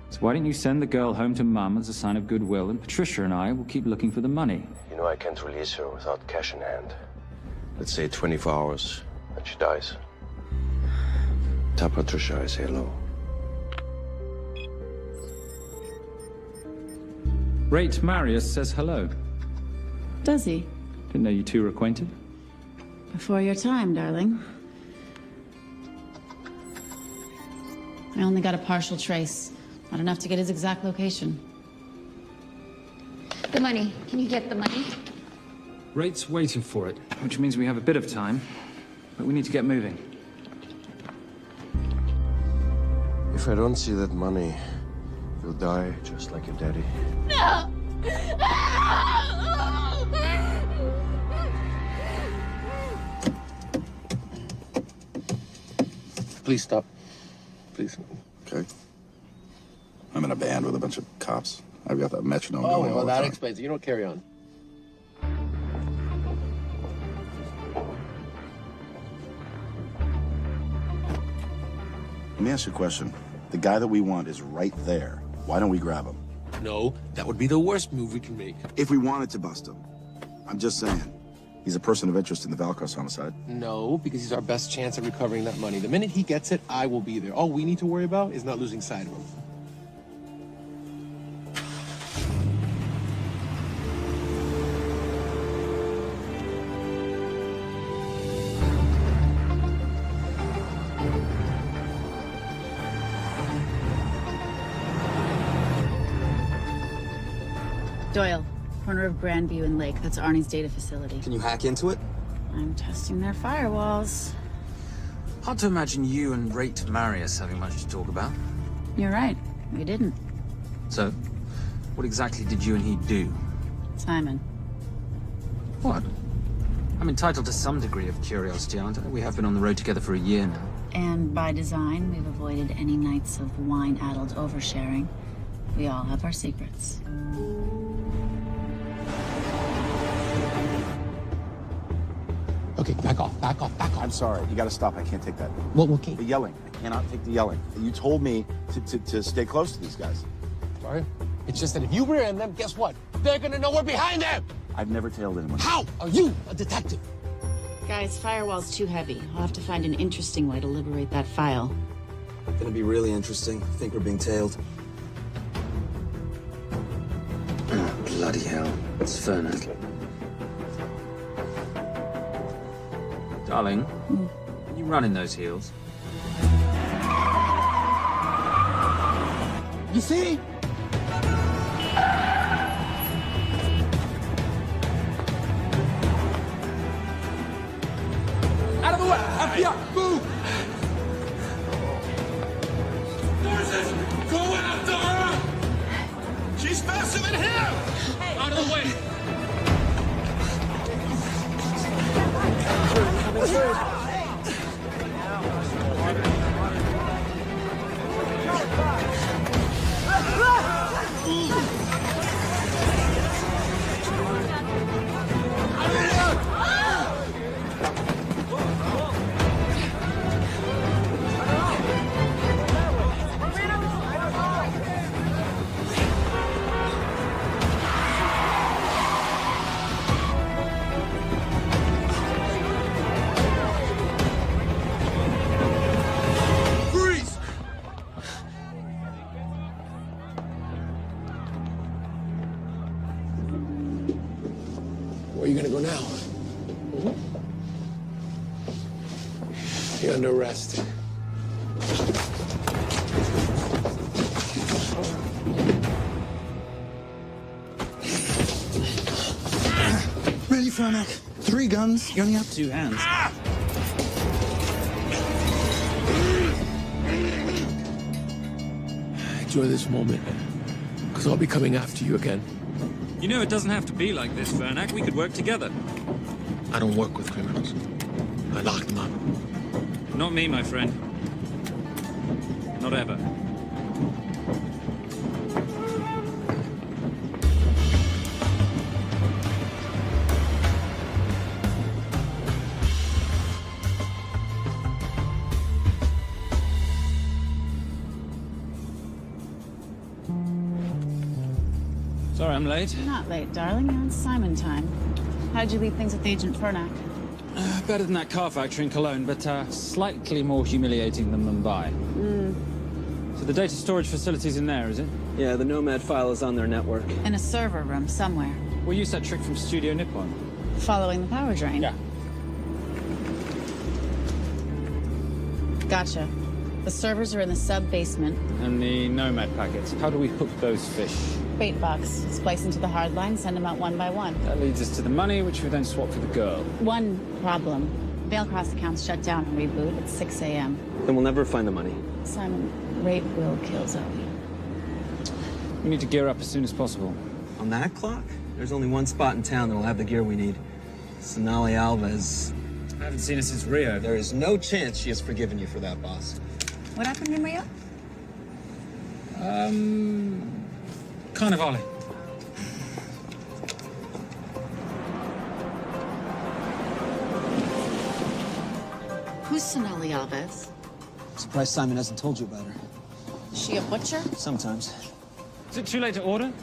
So why don't you send the girl home to Mum as a sign of goodwill, and Patricia and I will keep looking for the money.
You know I can't release her without cash in hand. Let's say 24 hours, and she dies. Tell Patricia I say hello.
Rate Marius says hello.
Does he?
Didn't know you two were acquainted.
Before your time, darling. I only got a partial trace. Not enough to get his exact location.
The money. Can you get the money?
Rate's waiting for it, which means we have a bit of time, but we need to get moving.
If I don't see that money, you'll die just like your daddy.
No!
Please stop. Please. Okay. I'm in a band with a bunch of cops. I've got that metronome going all
well,
the
that
time.
explains it. You don't carry on.
Let me ask you a question. The guy that we want is right there. Why don't we grab him?
No, that would be the worst move we can make.
If we wanted to bust him. I'm just saying. He's a person of interest in the Veilcross homicide.
No, because he's our best chance at recovering that money. The minute he gets it, I will be there. All we need to worry about is not losing sight of him.
Doyle, corner of Grandview and Lake. That's Arnie's data facility.
Can you hack into it?
I'm testing their firewalls.
Hard to imagine you and Rate Marius having much to talk about.
You're right. We didn't.
So, what exactly did you and he do?
Simon.
What? I'm entitled to some degree of curiosity, aren't I? We have been on the road together for a year now.
And by design, we've avoided any nights of wine-addled oversharing. We all have our secrets.
Okay, back off, back off, back off.
I'm sorry. You gotta stop. I can't take that.
Well, okay.
The yelling. I cannot take the yelling. You told me to stay close to these guys.
Sorry? It's just that if you rear end them, guess what? They're gonna know we're behind them!
I've never tailed anyone.
How are you a detective?
Guys, firewall's too heavy. I'll have to find an interesting way to liberate that file.
Gonna be really interesting. Think we're being tailed.
Bloody hell. It's Fernet. Darling, can you run in those heels?
You see? Out of the way! FBI, move! Forces, go after her! She's faster than him! Out of the way! Where are you gonna go now? You're under arrest.
Ready, Fernet? 3 guns, you only have 2 hands.
Enjoy this moment, because I'll be coming after you again.
You know it doesn't have to be like this, Fernak. We could work together.
I don't work with criminals. I lock them up.
Not me, my friend. Not ever.
Sorry I'm late.
You're not late, darling. You're on Simon time. How'd you leave things with Agent Fernak?
Better than that car factory in Cologne, but slightly more humiliating than Mumbai. So the data storage facility's in there, is it?
Yeah, the Nomad file is on their network.
In a server room somewhere.
We'll use that trick from Studio Nippon.
Following the power drain?
Yeah.
Gotcha. The servers are in the sub-basement.
And the Nomad packets. How do we hook those fish?
Bait box. Splice into the hard line, send them out one by one.
That leads us to the money, which we then swap for the girl.
One problem. Veilcross accounts shut down and reboot at 6 a.m.
Then we'll never find the money.
Simon, rape will kill Zoe.
We need to gear up as soon as possible.
On that clock? There's only one spot in town that'll have the gear we need. Sonali Alves.
I haven't seen her since Rio.
There is no chance she has forgiven you for that, boss.
What happened in Rio?
Carnivale.
Who's Sonali Alves?
Surprised Simon hasn't told you about her.
Is she a butcher?
Sometimes.
Is it too late to order?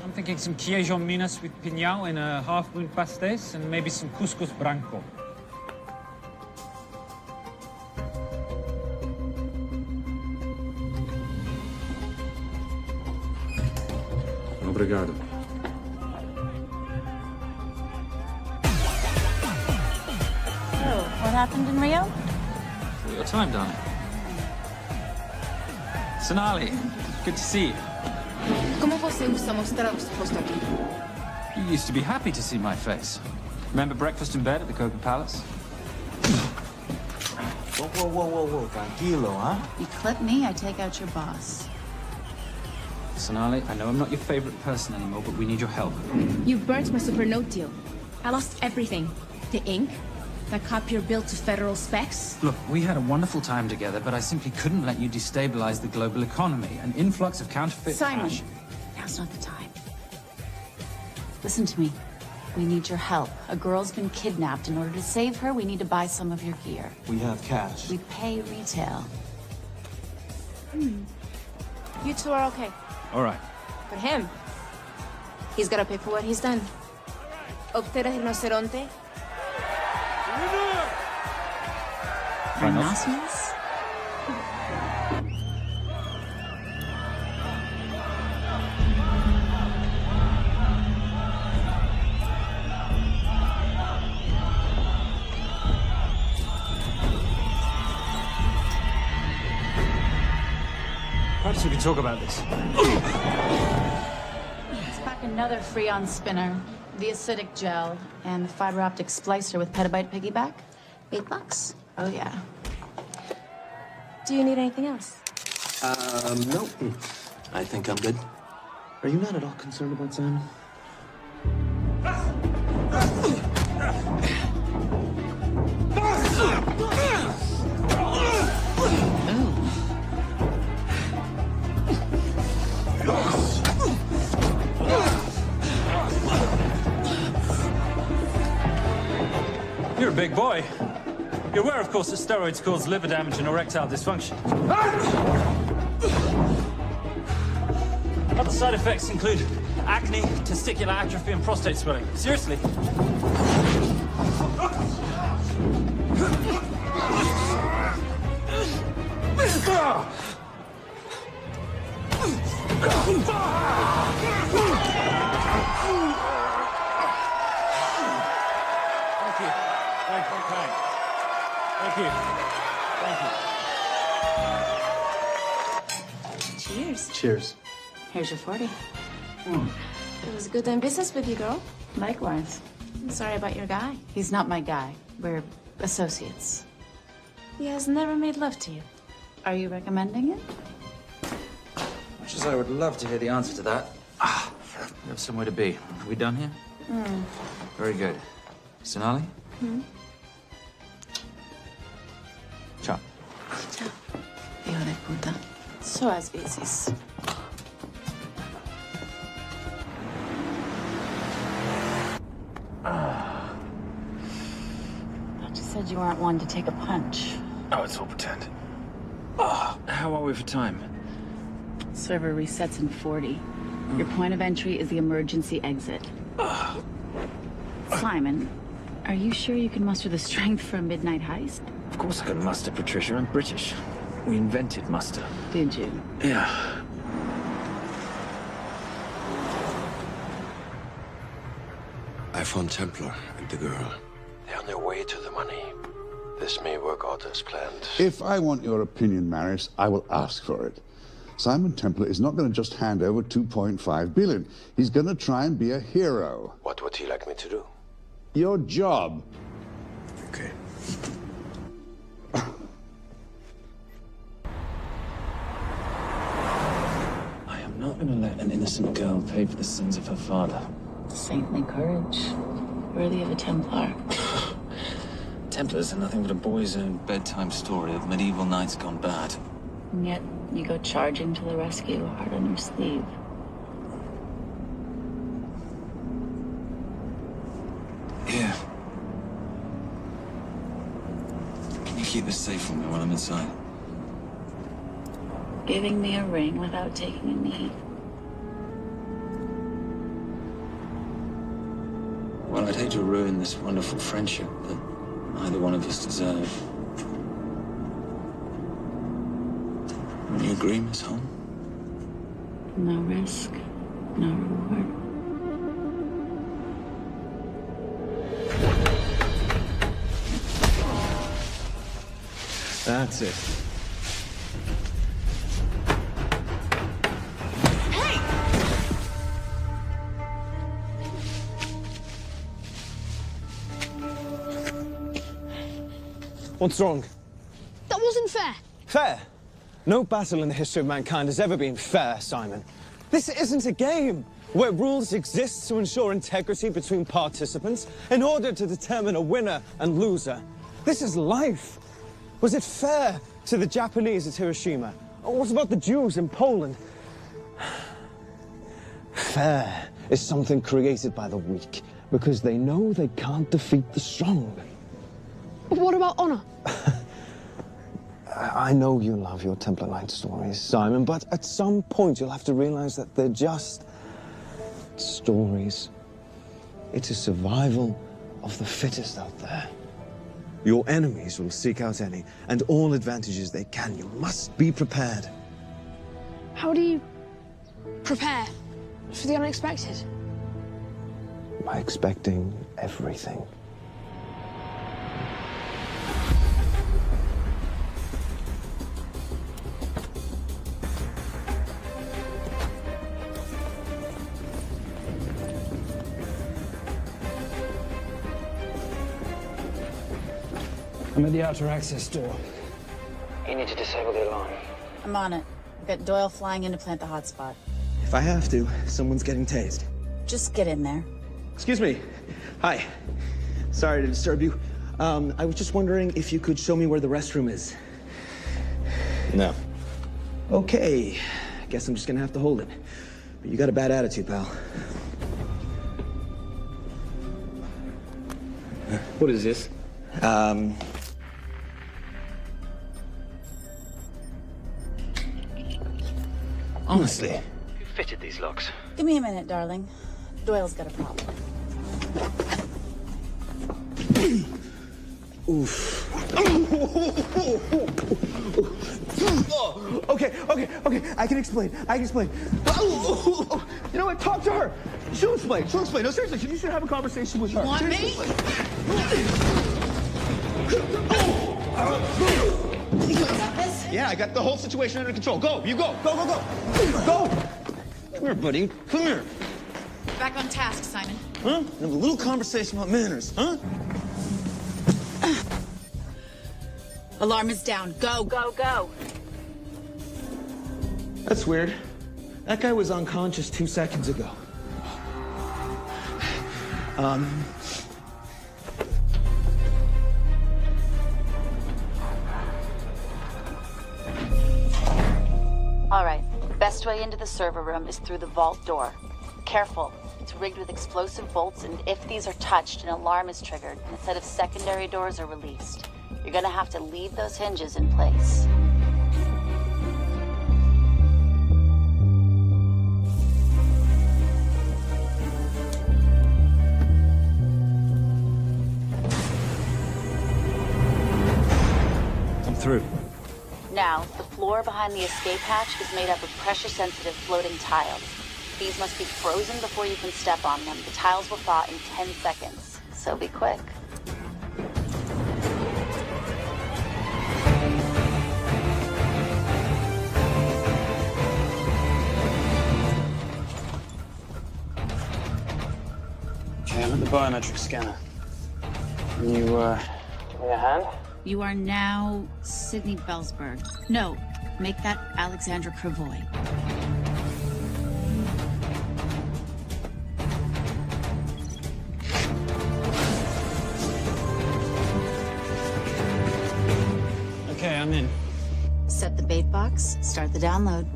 I'm thinking some Queijon Minas with piñao in a half-moon pastéis and maybe some couscous branco. Obrigado.
So, what happened in Rio?
For your time, darling. Sonali, good to see you.
¿Cómo você usa mostrar o rosto aqui?
You used to be happy to see my face. Remember breakfast in bed at the Coca Palace?
Whoa. Tranquilo, huh?
You clip me, I take out your boss.
Sonali, I know I'm not your favorite person anymore, but we need your help.
You burnt my super note deal. I lost everything. The ink, that copier built to federal specs.
Look, we had a wonderful time together, but I simply couldn't let you destabilize the global economy. An influx of counterfeit
Simon,
cash.
now's not the time. Listen to me. We need your help. A girl's been kidnapped. In order to save her, we need to buy some of your gear.
We have cash.
We pay retail.
You two are okay.
All right.
But him, he's gotta pay for what he's done. Obtera rinoceronte.
Rhinoceros?
Perhaps we could talk about this.
Let's pack another Freon spinner, the acidic gel, and the fiber optic splicer with petabyte piggyback. $8. Oh, yeah.
Do you need anything else?
No. I think I'm good. Are you not at all concerned about Simon?
You're a big boy. You're aware, of course, that steroids cause liver damage and erectile dysfunction. Other side effects include acne, testicular atrophy, and prostate swelling. Seriously.
Cheers.
Cheers.
Here's your 40.
It was good doing business with you, girl.
Likewise.
I'm sorry about your guy.
He's not my guy. We're associates.
He has never made love to you.
Are you recommending it?
Much as I would love to hear the answer to that. We have somewhere to be. Are we done here? Very good. Sonali? Ciao.
Ciao. Hijo de puta. So as veces. Thought you said you weren't one to take a punch.
Oh, it's all pretend. How are we for time?
Server resets in 40. Your point of entry is the emergency exit. Simon, are you sure you can muster the strength for a midnight heist?
Of course I can muster, Patricia. I'm British. We invented muster.
Did you?
Yeah.
I found Templar and the girl.
They're on their way to the money. This may work out as planned.
If I want your opinion, Maris, I will ask for it. Simon Templar is not going to just hand over 2.5 billion. He's going to try and be a hero.
What would he like me to do?
Your job.
Okay.
I am not going to let an innocent girl pay for the sins of her father.
Saintly courage. Worthy of a Templar.
Templars are nothing but a boy's own bedtime story of medieval knights gone bad.
And yet, you go charging to the rescue, heart on your sleeve.
Here. Can you keep this safe from me while I'm inside?
Giving me a ring without taking a knee.
Well, I'd hate to ruin this wonderful friendship that neither one of us deserve. Would you agree, Miss Holm?
No risk, no reward.
That's it.
What's wrong?
That wasn't fair.
Fair? No battle in the history of mankind has ever been fair, Simon. This isn't a game where rules exist to ensure integrity between participants in order to determine a winner and loser. This is life. Was it fair to the Japanese at Hiroshima? Or what about the Jews in Poland? Fair is something created by the weak because they know they can't defeat the strong.
But what about honor?
I know you love your Templar Knight stories, Simon, but at some point you'll have to realize that they're just stories. It's a survival of the fittest out there. Your enemies will seek out any and all advantages they can. You must be prepared.
How do you prepare for the unexpected?
By expecting everything.
I'm at the outer access door.
You need to disable the alarm.
I'm on it. We've got Doyle flying in to plant the hotspot.
If I have to, someone's getting tased.
Just get in there.
Excuse me. Hi. Sorry to disturb you. I was just wondering if you could show me where the restroom is.
No.
Okay. Guess I'm just gonna have to hold it. But you got a bad attitude, pal.
What is this?
Honestly.
Who fitted these locks?
Give me a minute, darling. Doyle's got a problem.
Oof. Okay. I can explain. You know what? Talk to her. She'll explain. No, seriously, you should have a conversation with her.
You want me?
Yeah, I got the whole situation under control. Go, you go. Go. Go. Come here, buddy. Come here.
Back on task, Simon.
Huh? Have a little conversation about manners, huh?
Alarm is down. Go.
That's weird. That guy was unconscious 2 seconds ago.
All right. Best way into the server room is through the vault door. Careful. It's rigged with explosive bolts, and if these are touched, an alarm is triggered, and a set of secondary doors are released. You're gonna have to leave those hinges in place.
I'm through.
Now, the floor behind the escape hatch is made up of pressure-sensitive floating tiles. These must be frozen before you can step on them. The tiles will thaw in 10 seconds, so be quick.
Okay, I'm at the biometric scanner. Can you, give me a hand?
You are now Sydney Bellsberg. No, make that Alexandra Cravoy.
Okay, I'm in.
Set the bait box, start the download.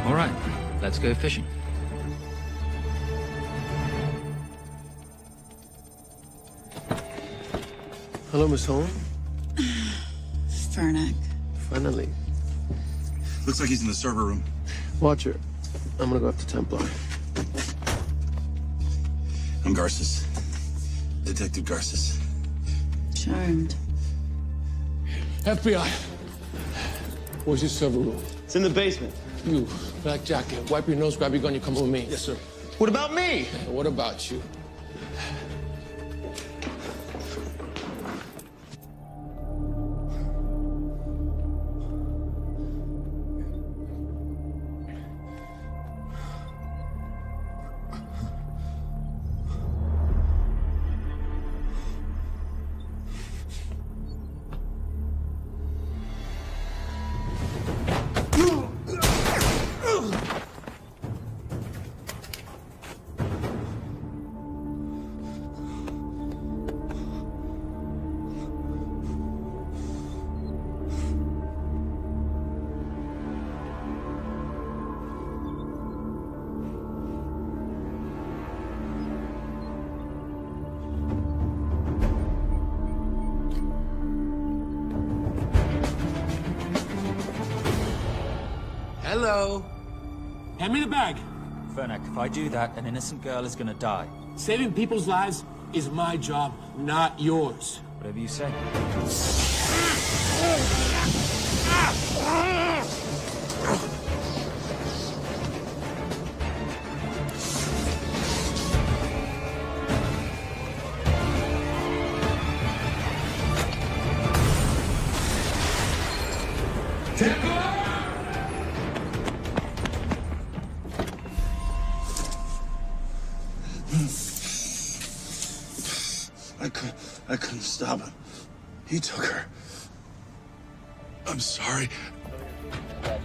All right, let's go fishing.
Hello, Miss Holm.
Fernick.
Finally.
Looks like he's in the server room.
Watcher, I'm gonna go after Templar.
I'm Garces. Detective Garces.
Charmed.
FBI. Where's your server room?
It's in the basement.
You, black jacket, wipe your nose, grab your gun, you come with me.
Yes, sir. What about me?
What about you?
Hello.
Hand me the bag.
Fernick, if I do that, an innocent girl is gonna die.
Saving people's lives is my job, not yours.
Whatever you say.
I couldn't stop him. He took her. I'm sorry.
I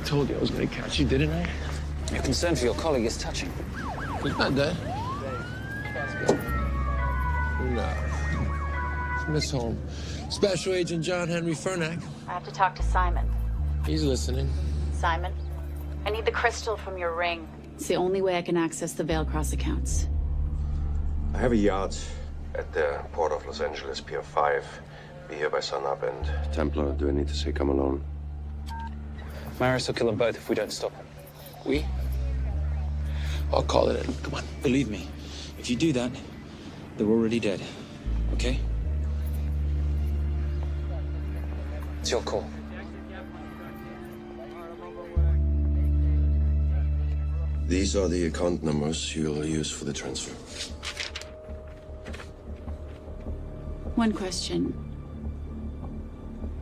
told you I was going to catch you, didn't I? Your concern for your colleague is touching.
He's not dead. No. It's Miss Holm. Special Agent John Henry Fernack.
I have to talk to Simon.
He's listening.
Simon, I need the crystal from your ring.
It's the only way I can access the Veilcross accounts.
I have a yacht at the port of Los Angeles, Pier 5. Be here by sunup. And Templar, do I need to say come alone?
Maris will kill them both if we don't stop him.
We? I'll call it in. Come on.
Believe me, if you do that, they're already dead. Okay?
It's your call.
These are the account numbers you'll use for the transfer.
One question.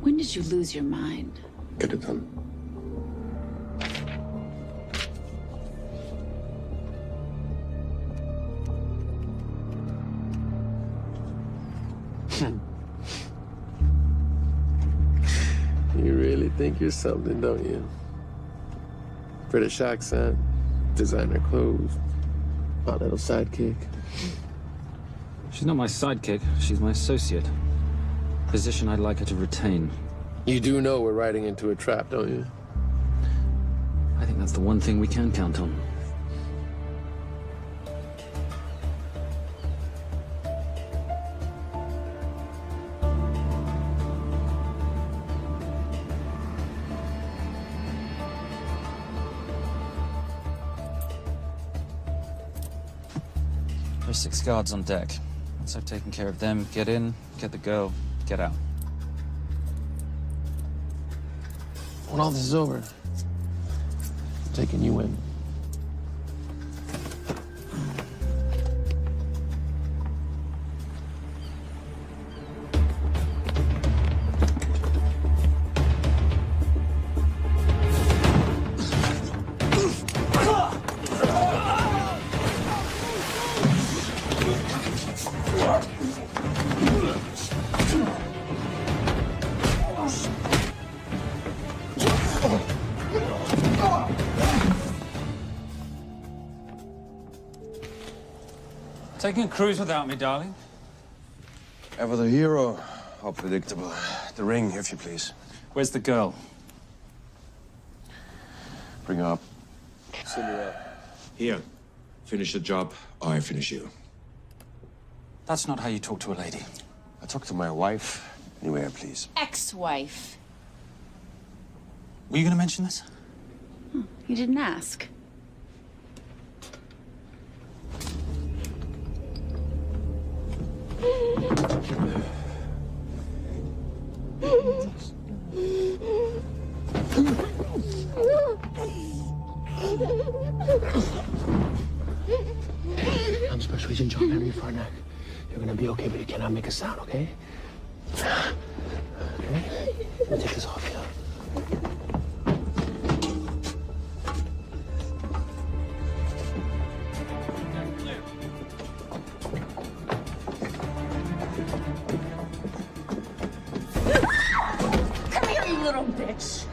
When did you lose your mind?
Get it done.
You really think you're something, don't you? British accent, designer clothes, my little sidekick.
She's not my sidekick. She's my associate. Position I'd like her to retain.
You do know we're riding into a trap, don't you?
I think that's the one thing we can count on. There's 6 guards on deck. Once I've taken care of them, get in, get the girl, get out.
When all this is over, I'm taking you in.
Taking a cruise without me, darling?
Ever the hero? How predictable. The ring, if you please.
Where's the girl?
Bring her up.
Send her up.
Here. Finish the job, or I finish you.
That's not how you talk to a lady.
I talk to my wife anywhere, please.
Ex-wife.
Were you going to mention this?
You didn't ask.
I'm Special Agent John Henry Fernack. You're gonna be okay, but you cannot make a sound, okay? Okay? Now take this off, yeah?
Come here, you little bitch.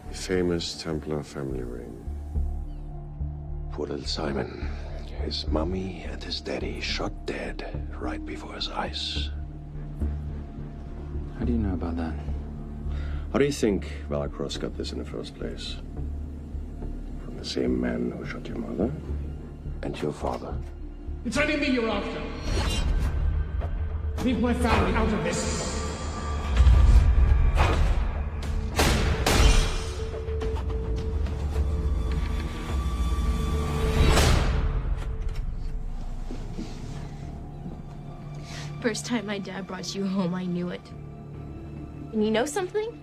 The famous Templar family ring. Poor little Simon. His mummy and his daddy shot dead right before his eyes.
How do you know about that?
How do you think Veilcross got this in the first place? From the same man who shot your mother and your father.
It's only me you're after. Leave my family out of this.
First time my dad brought you home, I knew it. And you know something?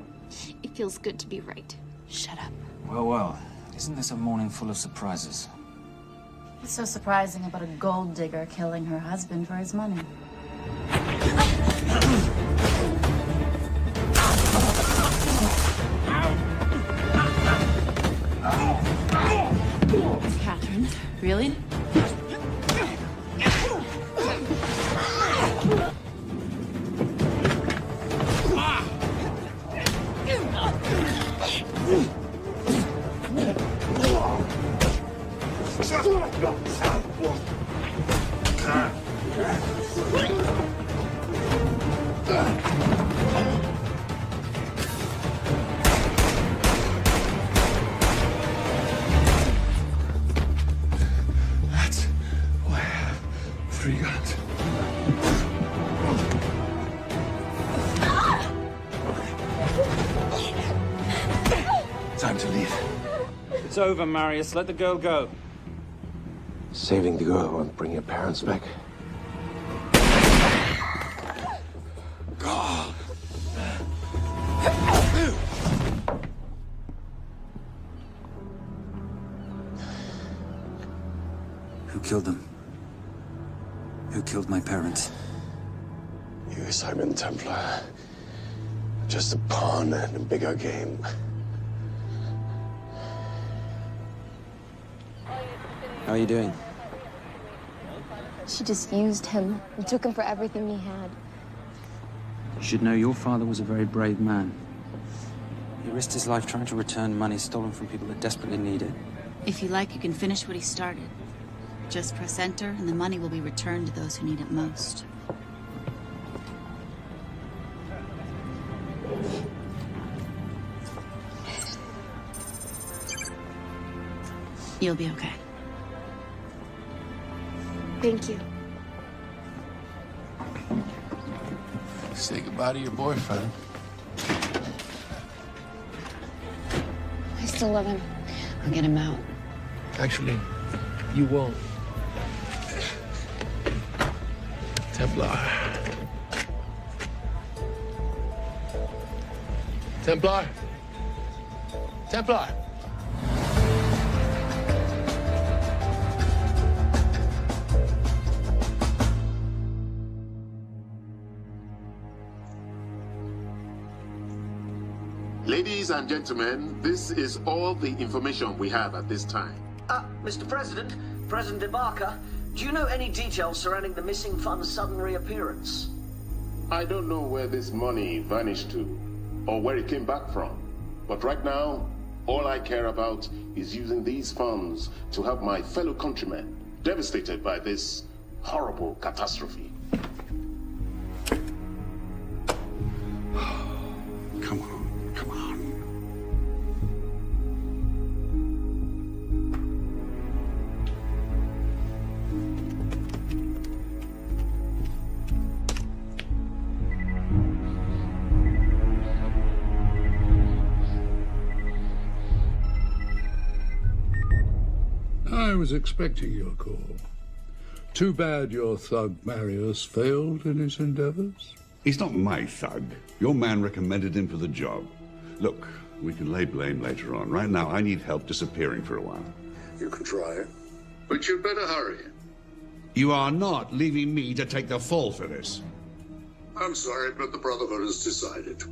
It feels good to be right. Shut up.
Well, well. Isn't this a morning full of surprises?
What's so surprising about a gold digger killing her husband for his money? Catherine, really?
That's why I have 3 guns. Time to leave.
It's over, Marius. Let the girl go.
Saving the girl won't bring your parents back.
God.
Who killed them? Who killed my parents?
You, Simon Templar. Just a pawn in a bigger game.
How are you doing?
She just used him and took him for everything he had.
You should know your father was a very brave man. He risked his life trying to return money stolen from people that desperately need it.
If you like, you can finish what he started. Just press enter, and the money will be returned to those who need it most. You'll be okay.
Thank you.
Say goodbye to your boyfriend.
I still love him. I'll get him out.
Actually, you won't. Templar. Templar. Templar.
Ladies and gentlemen, this is all the information we have at this time.
Mr. President, President Ibaka, do you know any details surrounding the missing fund's sudden reappearance?
I don't know where this money vanished to, or where it came back from. But right now, all I care about is using these funds to help my fellow countrymen devastated by this horrible catastrophe.
Come on, come on. I was expecting your call. Too bad your thug Marius failed in his endeavors.
He's not my thug. Your man recommended him for the job. Look, we can lay blame later on. Right now, I need help disappearing for a while.
You can try, but you'd better hurry.
You are not leaving me to take the fall for this.
I'm sorry, but the Brotherhood has decided.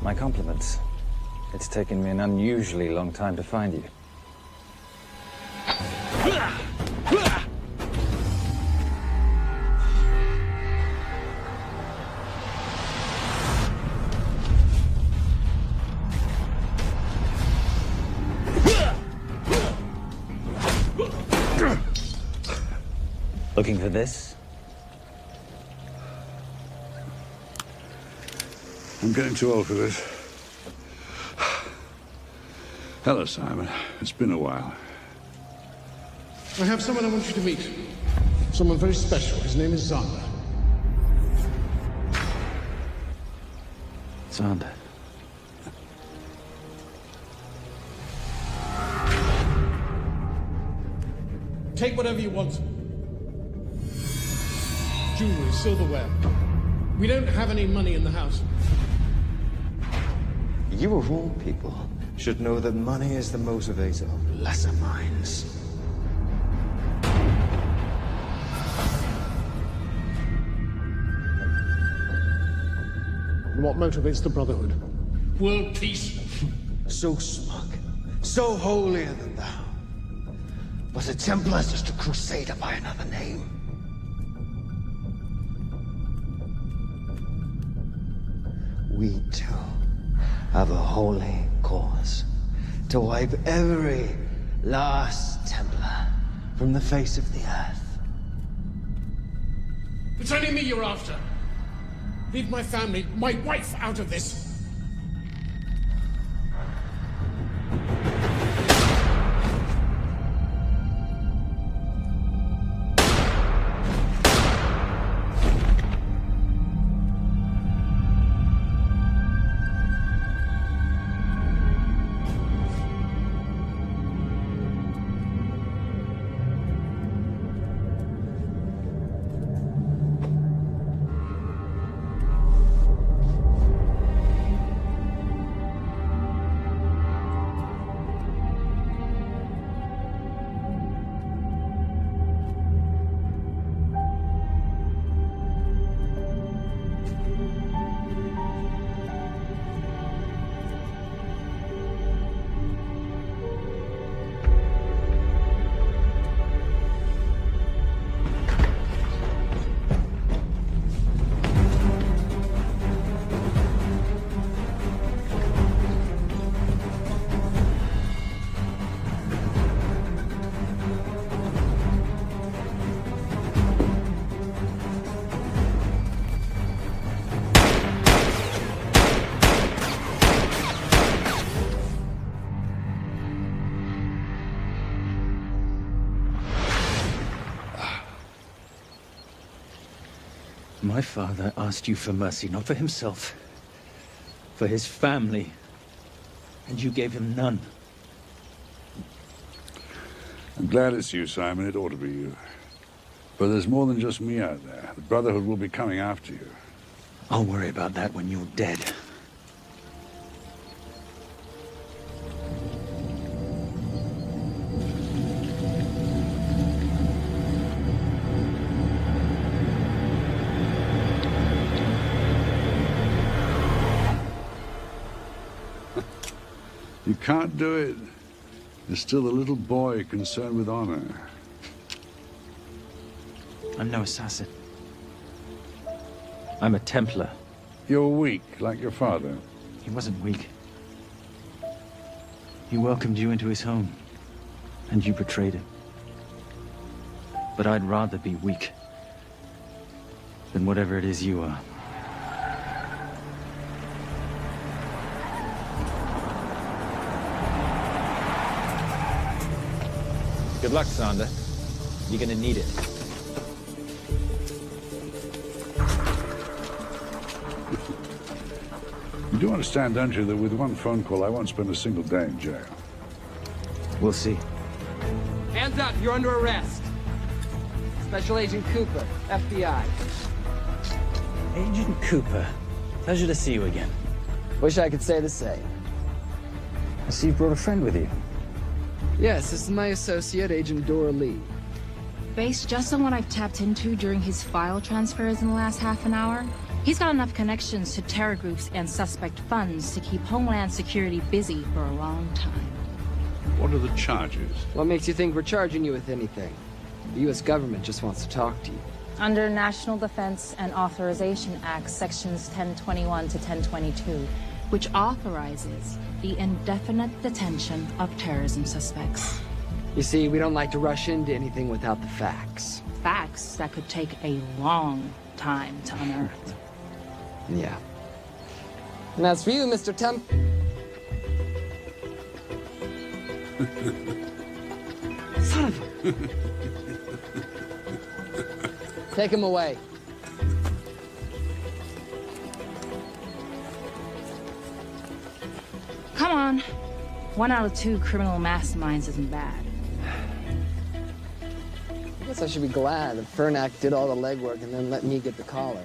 My compliments. It's taken me an unusually long time to find you. Looking for this?
I'm getting too old for this. Hello, Simon. It's been a while.
I have someone I want you to meet. Someone very special. His name is Zander.
Zander.
Take whatever you want. Jewelry, silverware. We don't have any money in the house.
You of all people should know that money is the motivator of lesser minds.
What motivates the Brotherhood?
World peace.
So smug, so holier than thou. But a Templar's just a crusader by another name. We too have a holy cause to wipe every last Templar from the face of the earth.
It's only me you're after. Leave my family, my wife, out of this.
My father asked you for mercy, not for himself, for his family, and you gave him none.
I'm glad it's you, Simon. It ought to be you. But there's more than just me out there. The Brotherhood will be coming after you.
I'll worry about that when you're dead.
You can't do it. You're still a little boy concerned with honor.
I'm no assassin. I'm a Templar.
You're weak, like your father.
He wasn't weak. He welcomed you into his home, and you betrayed him. But I'd rather be weak than whatever it is you are.
Good luck, Sander. You're gonna need it.
You do understand, don't you, that with one phone call, I won't spend a single day in jail.
We'll see.
Hands up, you're under arrest. Special Agent Cooper, FBI.
Agent Cooper, pleasure to see you again.
Wish I could say the same.
I see you brought a friend with you.
Yes, this is my associate, Agent Dora Lee.
Based just on what I've tapped into during his file transfers in the last half an hour, he's got enough connections to terror groups and suspect funds to keep Homeland Security busy for a long time.
What are the charges?
What makes you think we're charging you with anything? The U.S. government just wants to talk to you.
Under National Defense and Authorization Act, Sections 1021 to 1022, which authorizes the indefinite detention of terrorism suspects.
You see, we don't like to rush into anything without the facts.
Facts that could take a long time to unearth.
Yeah. And as for you, Mr. Temp... Son of a... Take him away.
Come on. 1 out of 2 criminal masterminds isn't bad.
guess I should be glad that Fernak did all the legwork and then let me get the collar.